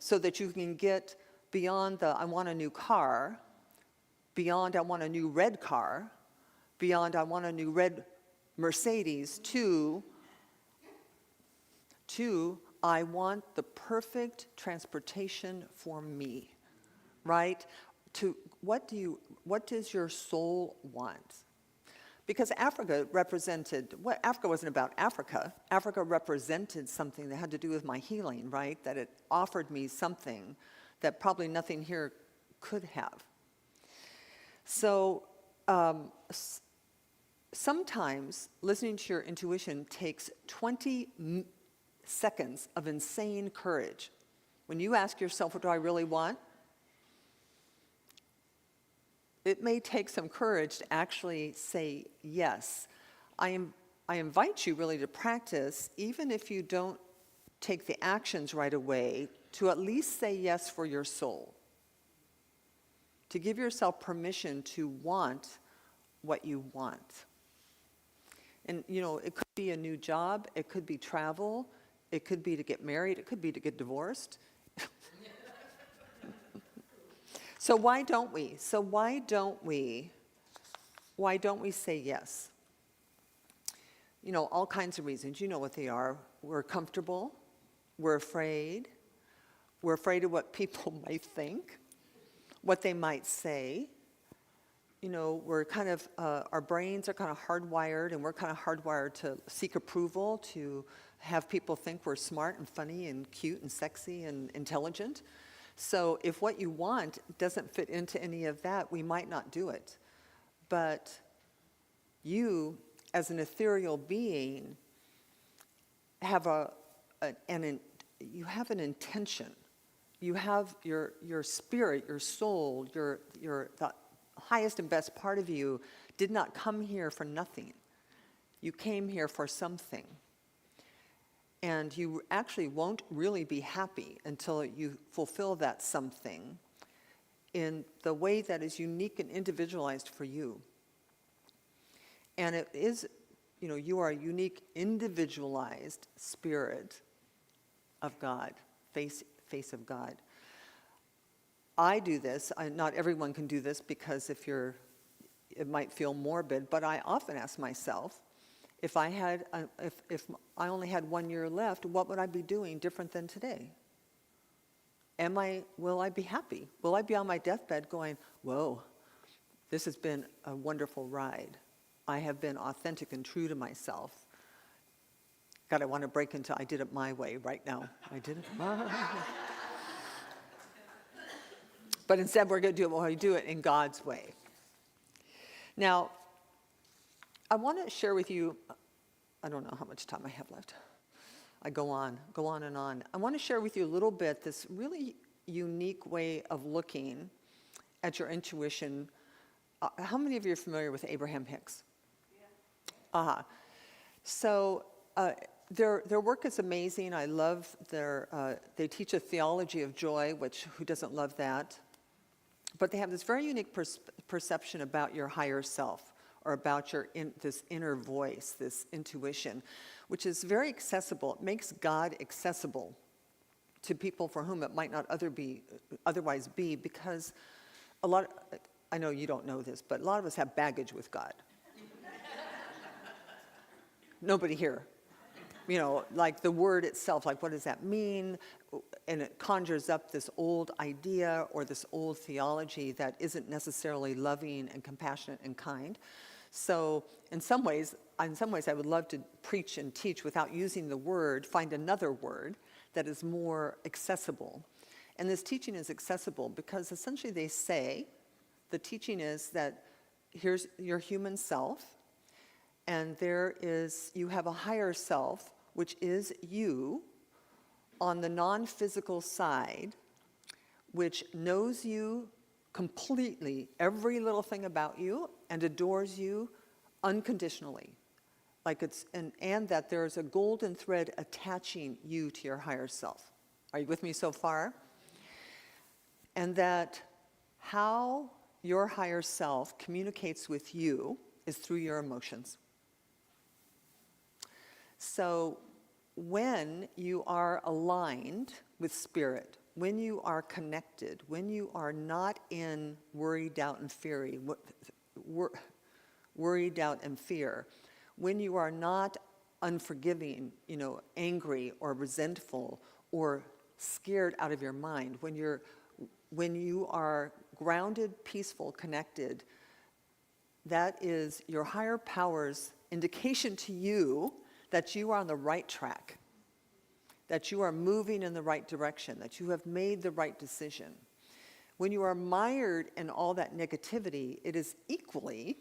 So that you can get beyond the, I want a new car, beyond I want a new red car, beyond I want a new red Mercedes, to I want the perfect transportation for me, right? To what does your soul want? Because Africa wasn't about Africa. Africa represented something that had to do with my healing, right? That it offered me something that probably nothing here could have. So sometimes listening to your intuition takes 20 seconds of insane courage. When you ask yourself, what do I really want? It may take some courage to actually say yes. I invite you really to practice, even if you don't take the actions right away, to at least say yes for your soul. To give yourself permission to want what you want. And it could be a new job, it could be travel, it could be to get married, it could be to get divorced. So why don't we? Why don't we say yes? All kinds of reasons. You know what they are. We're comfortable. We're afraid. We're afraid of what people might think, what they might say. We're kind of, our brains are kind of hardwired, and we're kind of hardwired to seek approval, to have people think we're smart and funny and cute and sexy and intelligent. So if what you want doesn't fit into any of that, we might not do it. But you, as an ethereal being, have you have an intention. You have your spirit, your soul, the highest and best part of you did not come here for nothing. You came here for something. And you actually won't really be happy until you fulfill that something in the way that is unique and individualized for you. And it is, you are a unique, individualized spirit of God, face of God. I do this. Not everyone can do this because it might feel morbid, but I often ask myself, if I only had 1 year left, what would I be doing different than today? Will I be happy? Will I be on my deathbed going, whoa, this has been a wonderful ride. I have been authentic and true to myself. God, I want to break into I did it my way right now. I did it my way. But instead we're going to do it in God's way. Now, I want to share with you, I don't know how much time I have left. I go on and on. I want to share with you a little bit this really unique way of looking at your intuition. How many of you are familiar with Abraham Hicks? Yeah. So their work is amazing. I love they teach a theology of joy, which who doesn't love that? But they have this very unique perception about your higher self, or about this inner voice, this intuition, which is very accessible. It makes God accessible to people for whom it might not otherwise be, because I know you don't know this, but a lot of us have baggage with God. Nobody here. Like the word itself, like what does that mean? And it conjures up this old idea or this old theology that isn't necessarily loving and compassionate and kind. So in some ways, I would love to preach and teach without using the word, find another word that is more accessible. And this teaching is accessible because essentially they say, the teaching is that here's your human self, and you have a higher self, which is you on the non-physical side, which knows you completely, every little thing about you, and adores you unconditionally. And that there's a golden thread attaching you to your higher self. Are you with me so far? And that how your higher self communicates with you is through your emotions. So when you are aligned with spirit, when you are connected, when you are not in worry, doubt, and fear, when you are not unforgiving, angry or resentful or scared out of your mind, when you are grounded, peaceful, connected, that is your higher power's indication to you that you are on the right track, that you are moving in the right direction, that you have made the right decision. When you are mired in all that negativity, it is equally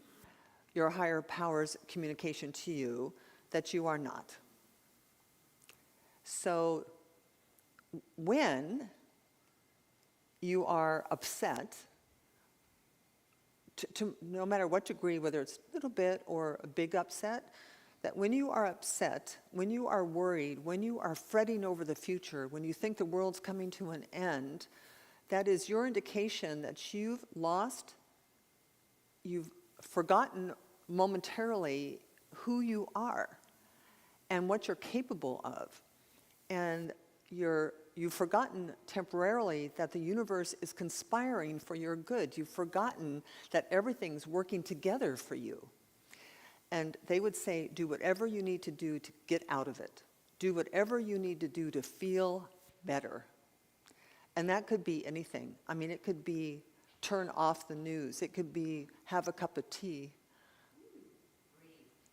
your higher power's communication to you that you are not. So when you are upset, to no matter what degree, whether it's a little bit or a big upset, that when you are upset, when you are worried, when you are fretting over the future, when you think the world's coming to an end, that is your indication that you've forgotten momentarily who you are and what you're capable of. And you've forgotten temporarily that the universe is conspiring for your good. You've forgotten that everything's working together for you. And they would say, do whatever you need to do to get out of it. Do whatever you need to do to feel better. And that could be anything. I mean, it could be turn off the news. It could be have a cup of tea.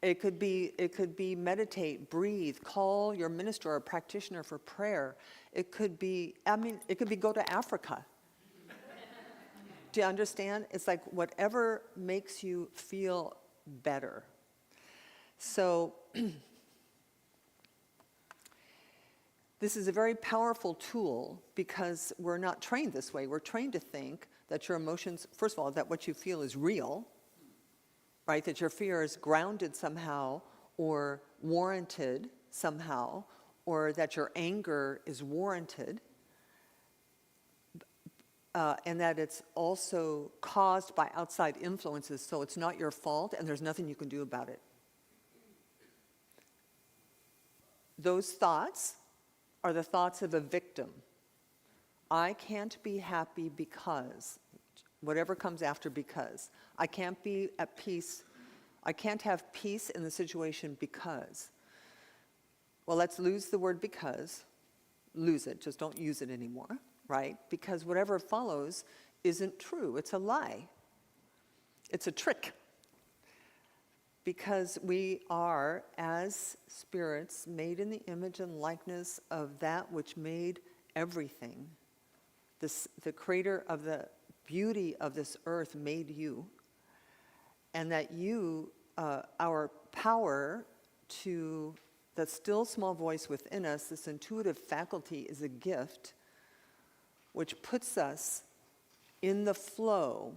It could be meditate, breathe, call your minister or practitioner for prayer. It could be go to Africa. Do you understand? It's like whatever makes you feel better. So this is a very powerful tool because we're not trained this way. We're trained to think that your emotions, first of all, that what you feel is real, right? That your fear is grounded somehow or warranted somehow, or that your anger is warranted, and that it's also caused by outside influences, so it's not your fault and there's nothing you can do about it. Those thoughts are the thoughts of a victim. I can't be happy because, whatever comes after because. I can't be at peace. I can't have peace in the situation because. Well, let's lose the word because. Lose it, just don't use it anymore, right? Because whatever follows isn't true. It's a lie. It's a trick. Because we are, as spirits, made in the image and likeness of that which made everything. The creator of the beauty of this earth made you, and that you, our power to the still small voice within us, this intuitive faculty, is a gift which puts us in the flow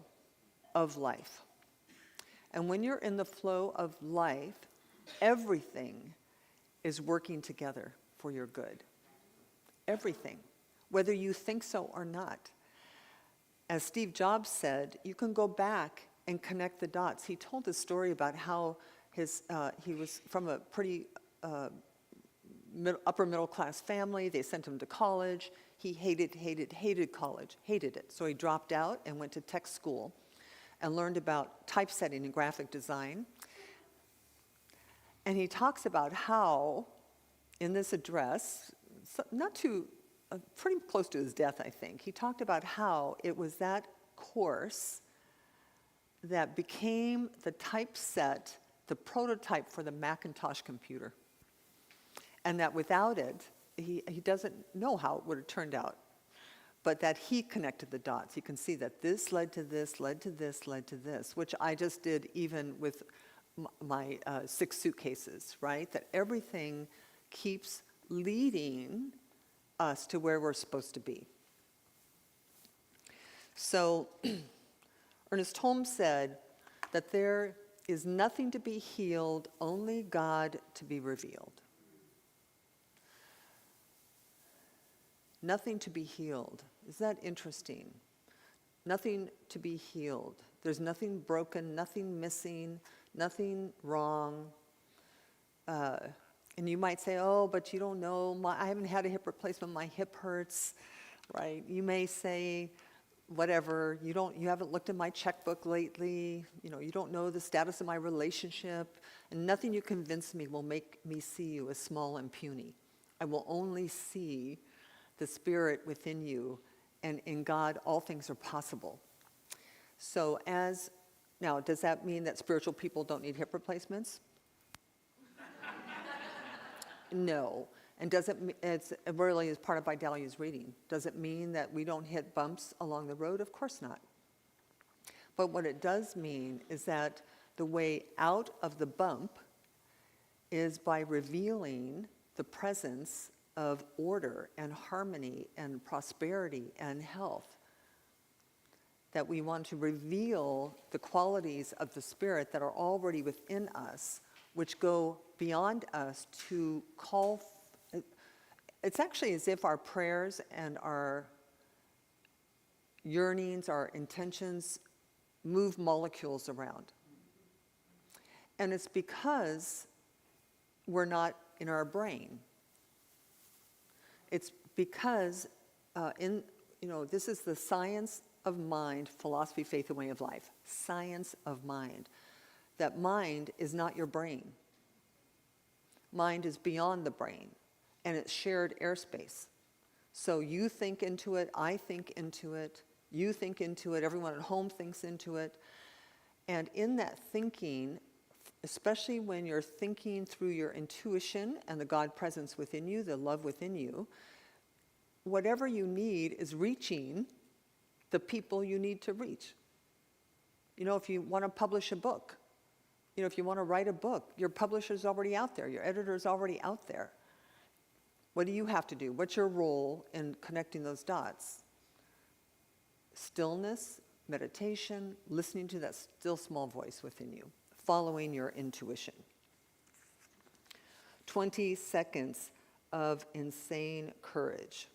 of life. And when you're in the flow of life, everything is working together for your good. Everything, whether you think so or not. As Steve Jobs said, you can go back and connect the dots. He told a story about how he was from a pretty upper middle class family. They sent him to college. He hated college, hated it. So he dropped out and went to tech school and learned about typesetting and graphic design. And he talks about how, in this address, pretty close to his death, I think, he talked about how it was that course that became the typeset, the prototype for the Macintosh computer. And that without it, he doesn't know how it would have turned out. But that he connected the dots. You can see that this led to this, led to this, led to this, which I just did even with my 6 suitcases, right? That everything keeps leading us to where we're supposed to be. So Ernest Holmes said that there is nothing to be healed, only God to be revealed. Nothing to be healed. Is that interesting? Nothing to be healed. There's nothing broken, nothing missing, nothing wrong. And you might say, oh, but you don't know, I haven't had a hip replacement, my hip hurts, right? You may say, whatever, you haven't looked in my checkbook lately, you don't know the status of my relationship, and nothing you convince me will make me see you as small and puny. I will only see the spirit within you, and in God all things are possible. So now, does that mean that spiritual people don't need hip replacements? No. And it really is part of Vidalia's reading. Does it mean that we don't hit bumps along the road? Of course not. But what it does mean is that the way out of the bump is by revealing the presence of order and harmony and prosperity and health. That we want to reveal the qualities of the spirit that are already within us, which go beyond us to call. It's actually as if our prayers and our yearnings, our intentions move molecules around. And it's because we're not in our brain. It's because this is the science of mind, philosophy, faith, and way of life. Science of mind. That mind is not your brain. Mind is beyond the brain, and it's shared airspace. So you think into it, I think into it, you think into it, everyone at home thinks into it. And in that thinking, especially when you're thinking through your intuition and the God presence within you, the love within you, whatever you need is reaching the people you need to reach. You know, if you want to publish a book, you know, if you want to write a book, your publisher's already out there, your editor's already out there. What do you have to do? What's your role in connecting those dots? Stillness, meditation, listening to that still small voice within you, following your intuition. 20 seconds of insane courage.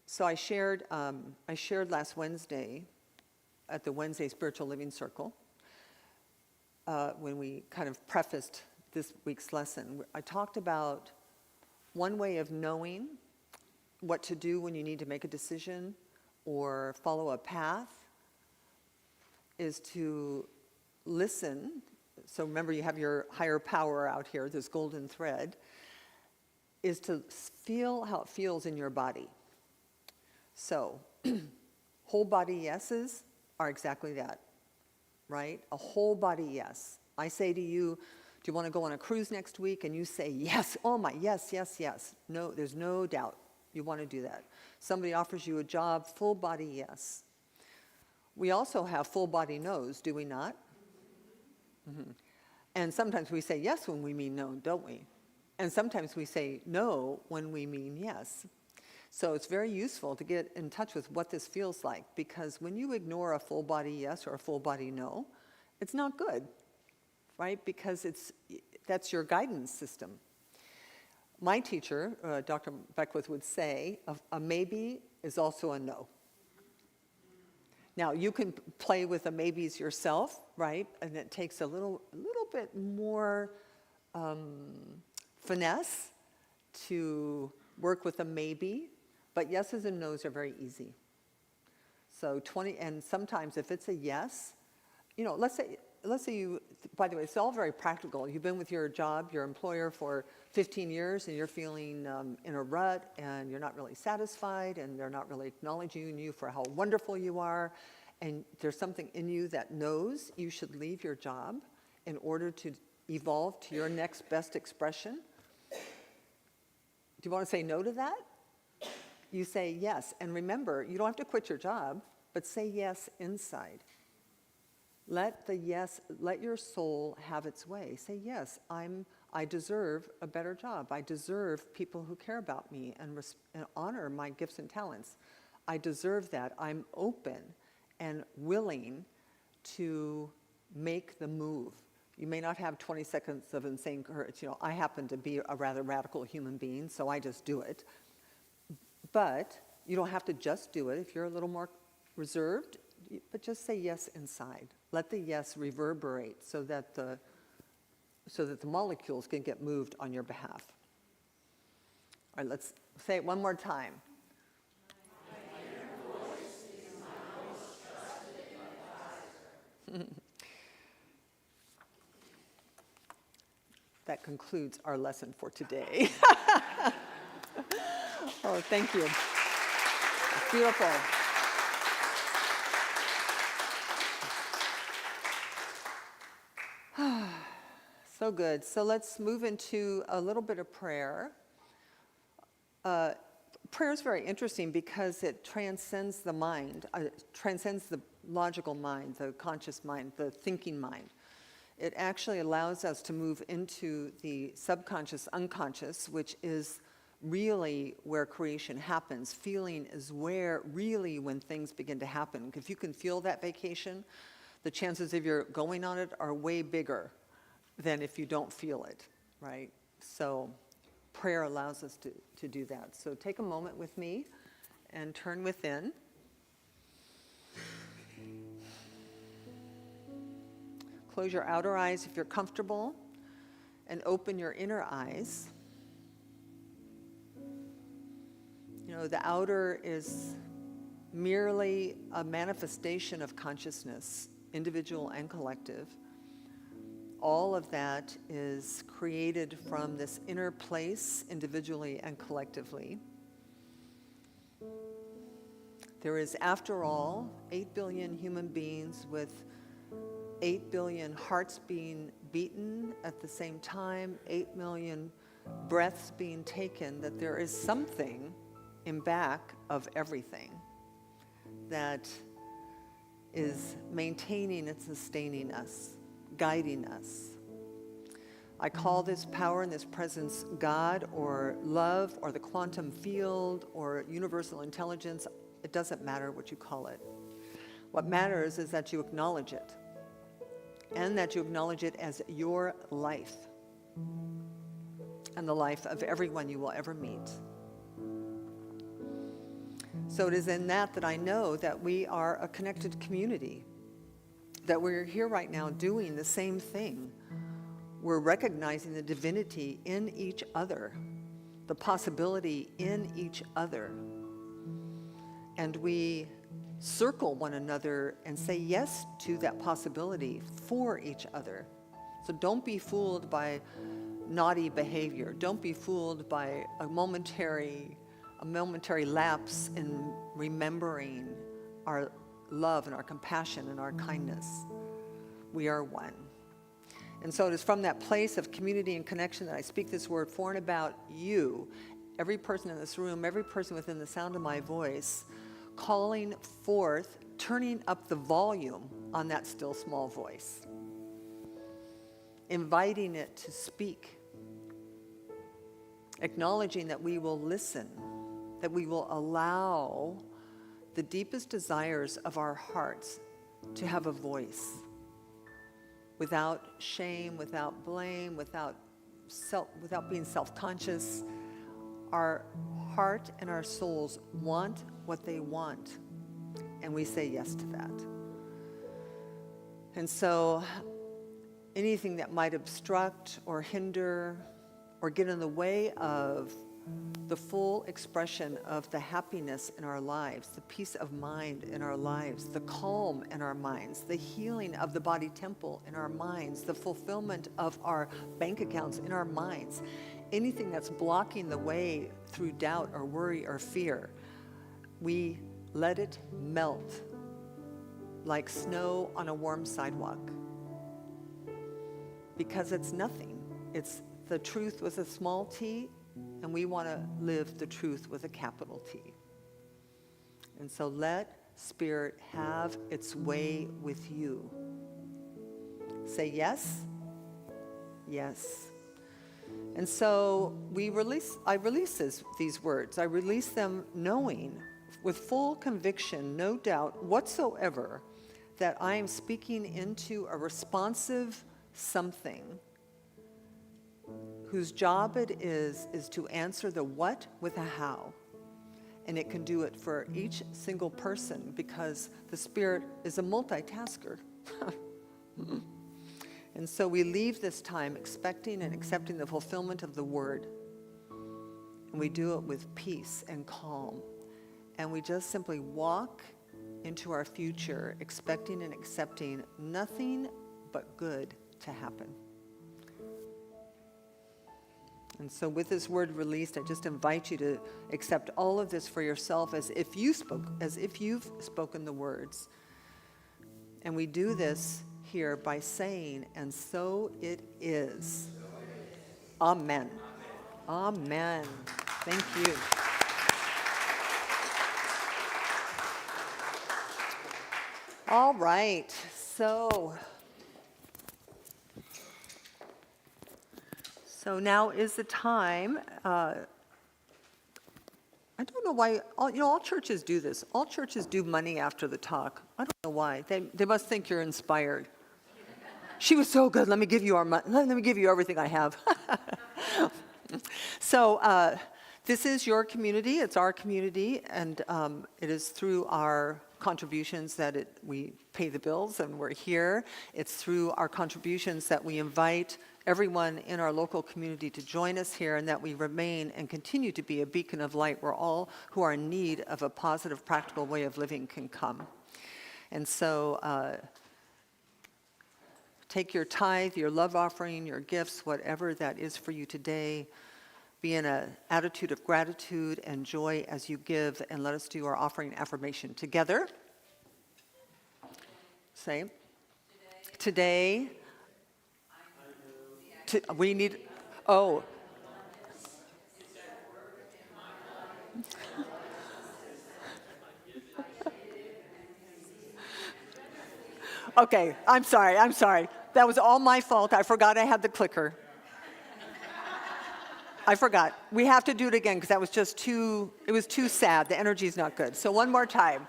So I shared last Wednesday at the Wednesday Spiritual Living Circle, when we kind of prefaced this week's lesson. I talked about one way of knowing what to do when you need to make a decision or follow a path is to listen. So remember, you have your higher power out here, this golden thread, is to feel how it feels in your body. So, whole body yeses are exactly that, right? A whole body yes. I say to you, do you want to go on a cruise next week? And you say, yes, oh my, yes, yes, yes. No, there's no doubt you want to do that. Somebody offers you a job, full body yes. We also have full body no's, do we not? Mm-hmm. And sometimes we say yes when we mean no, don't we? And sometimes we say no when we mean yes. So it's very useful to get in touch with what this feels like, because when you ignore a full body yes or a full body no, it's not good, right? Because that's your guidance system. My teacher, Dr. Beckwith, would say a maybe is also a no. Now, you can play with the maybes yourself, right? And it takes a little bit more finesse to work with a maybe. But yeses and nos are very easy. So and sometimes if it's a yes, you know, let's say you, by the way, it's all very practical. You've been with your job, your employer for 15 years and you're feeling in a rut and you're not really satisfied and they're not really acknowledging you for how wonderful you are. And there's something in you that knows you should leave your job in order to evolve to your next best expression. Do you want to say no to that? You say yes. And remember, you don't have to quit your job, but say yes inside. Let your soul have its way. Say, yes, I deserve a better job. I deserve people who care about me and honor my gifts and talents. I deserve that. I'm open and willing to make the move. You may not have 20 seconds of insane courage. You know, I happen to be a rather radical human being, so I just do it. But you don't have to just do it. If you're a little more reserved, but just say yes inside. Let the yes reverberate so that the molecules can get moved on your behalf. All right, let's say it one more time. That concludes our lesson for today. Oh, thank you. Beautiful. So good. So let's move into a little bit of prayer. Prayer is very interesting because it transcends the mind, transcends the logical mind, the conscious mind, the thinking mind. It actually allows us to move into the subconscious, unconscious, which is really where creation happens. Feeling is where really when things begin to happen. If you can feel that vacation, the chances of your going on it are way bigger than if you don't feel it, right? So prayer allows us to do that. So take a moment with me and turn within. Close your outer eyes if you're comfortable and open your inner eyes. You know, the outer is merely a manifestation of consciousness, individual and collective. All of that is created from this inner place, individually and collectively. There is, after all, 8 billion human beings with 8 billion hearts being beaten at the same time, 8 million breaths being taken, that there is something in back of everything that is maintaining and sustaining us, guiding us. I call this power and this presence God or love or the quantum field or universal intelligence. It doesn't matter what you call it. What matters is that you acknowledge it, and that you acknowledge it as your life and the life of everyone you will ever meet. So it is in that I know that we are a connected community, that we're here right now doing the same thing. We're recognizing the divinity in each other, the possibility in each other. And we circle one another and say yes to that possibility for each other. So don't be fooled by naughty behavior. Don't be fooled by a momentary lapse in remembering our love and our compassion and our kindness. We are one. And so it is from that place of community and connection that I speak this word for and about you, every person in this room, every person within the sound of my voice, calling forth, turning up the volume on that still small voice, inviting it to speak, acknowledging that we will listen, that we will allow the deepest desires of our hearts to have a voice, without shame, without blame, without being self-conscious. Our heart and our souls want what they want, and we say yes to that. And so anything that might obstruct or hinder or get in the way of the full expression of the happiness in our lives, the peace of mind in our lives, the calm in our minds, the healing of the body temple in our minds, the fulfillment of our bank accounts in our minds, anything that's blocking the way through doubt or worry or fear, we let it melt like snow on a warm sidewalk. Because it's nothing. It's the truth with a small t, and we want to live the truth with a capital T. And so let Spirit have its way with you. Say yes, yes. And so I release these words. I release them knowing with full conviction, no doubt whatsoever, that I am speaking into a responsive something whose job it is to answer the what with a how. And it can do it for each single person because the Spirit is a multitasker. And so we leave this time expecting and accepting the fulfillment of the word. And we do it with peace and calm. And we just simply walk into our future expecting and accepting nothing but good to happen. And so with this word released, I just invite you to accept all of this for yourself as if you've spoken the words. And we do this here by saying, and so it is. Amen. Amen. Thank you. All right. So now is the time. I don't know why, all churches do this. All churches do money after the talk. I don't know why. They must think you're inspired. She was so good. Let me give you our money. Let me give you everything I have. So this is your community. It's our community, and it is through our contributions that we pay the bills and we're here. It's through our contributions that we invite everyone in our local community to join us here, and that we remain and continue to be a beacon of light where all who are in need of a positive, practical way of living can come. And so take your tithe, your love offering, your gifts, whatever that is for you today. be in an attitude of gratitude and joy as you give, and let us do our offering affirmation together. Say, today, we need, oh. Okay, I'm sorry. That was all my fault. I forgot I had the clicker. I forgot. We have to do it again because that was just it was too sad. The energy is not good. So one more time.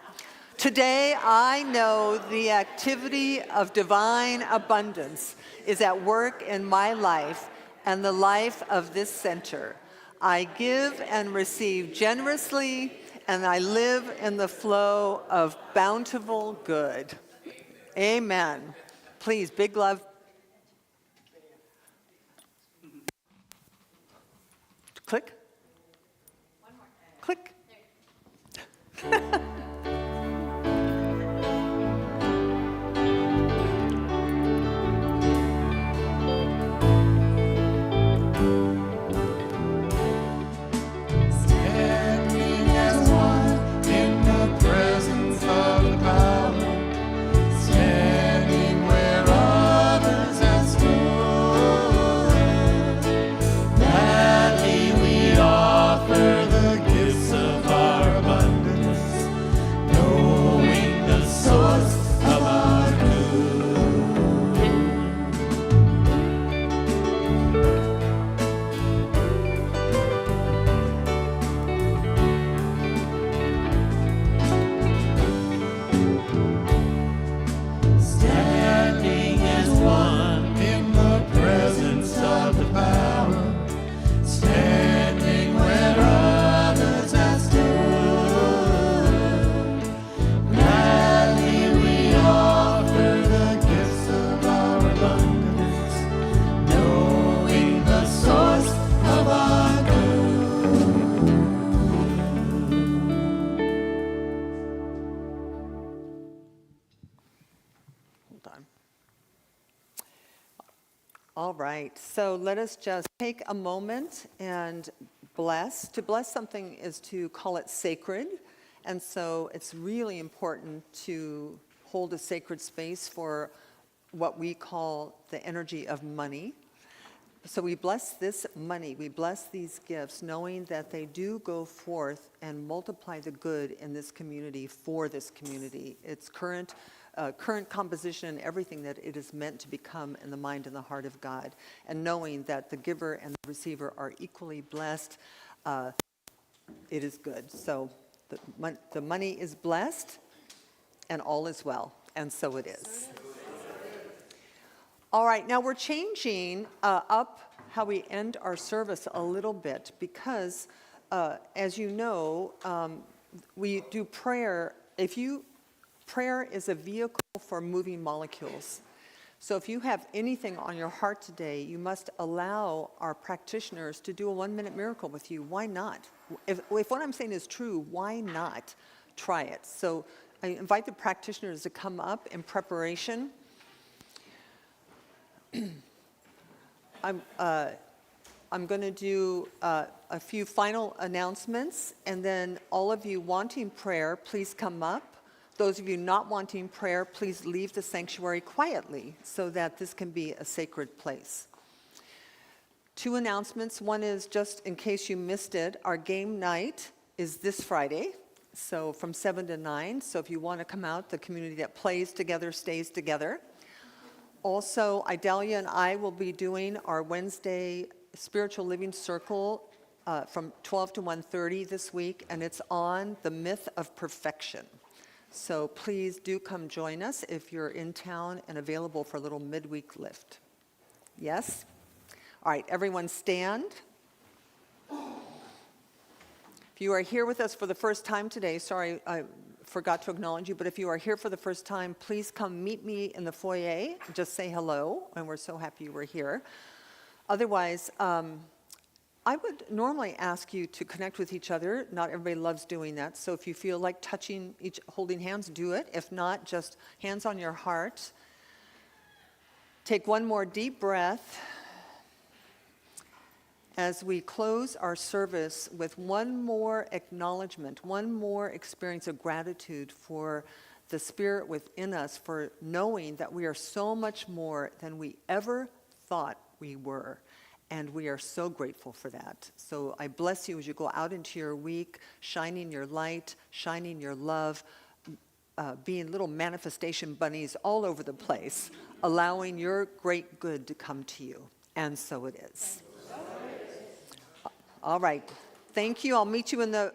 Today, I know the activity of divine abundance is at work in my life and the life of this center. I give and receive generously, and I live in the flow of bountiful good. Amen. Please, big love. Click. One more. Click. Standing as one in the presence of the power, standing where others have stood. Gladly we offer the gifts of our abundance, knowing the source of our good. Standing as one in the presence of the power, standing where others have stood. Gladly we offer the gifts of our abundance, knowing the source of our good. Hold on. All right, so let us just take a moment and bless. To bless something is to call it sacred, and so it's really important to hold a sacred space for what we call the energy of money. So we bless this money, we bless these gifts, knowing that they do go forth and multiply the good in this community for this community. Its current composition and everything that it is meant to become in the mind and the heart of God. And knowing that the giver and the receiver are equally blessed, it is good. So the money is blessed and all is well, and so it is. All right, now we're changing up how we end our service a little bit because, as you know, we do prayer. Prayer is a vehicle for moving molecules. So if you have anything on your heart today, you must allow our practitioners to do a 1-minute miracle with you. Why not? If what I'm saying is true, why not try it? So I invite the practitioners to come up in preparation. I'm going to do a few final announcements, and then all of you wanting prayer, please come up. Those of you not wanting prayer, please leave the sanctuary quietly so that this can be a sacred place. 2 announcements. One is, just in case you missed it, our game night is this Friday, so from 7 to 9. So if you want to come out, the community that plays together stays together. Also, Idalia and I will be doing our Wednesday Spiritual Living Circle from 12 to 1:30 this week, and it's on the myth of perfection. So please do come join us if you're in town and available for a little midweek lift. Yes? All right, everyone stand. If you are here with us for the first time today, sorry, I forgot to acknowledge you, but if you are here for the first time, please come meet me in the foyer. Just say hello, and we're so happy you were here. Otherwise, I would normally ask you to connect with each other. Not everybody loves doing that, so if you feel like touching holding hands, do it. If not, just hands on your heart. Take one more deep breath. as we close our service with one more acknowledgement, one more experience of gratitude for the Spirit within us, for knowing that we are so much more than we ever thought we were. And we are so grateful for that. So I bless you as you go out into your week, shining your light, shining your love, being little manifestation bunnies all over the place, allowing your great good to come to you. And so it is. All right. Thank you. I'll meet you in the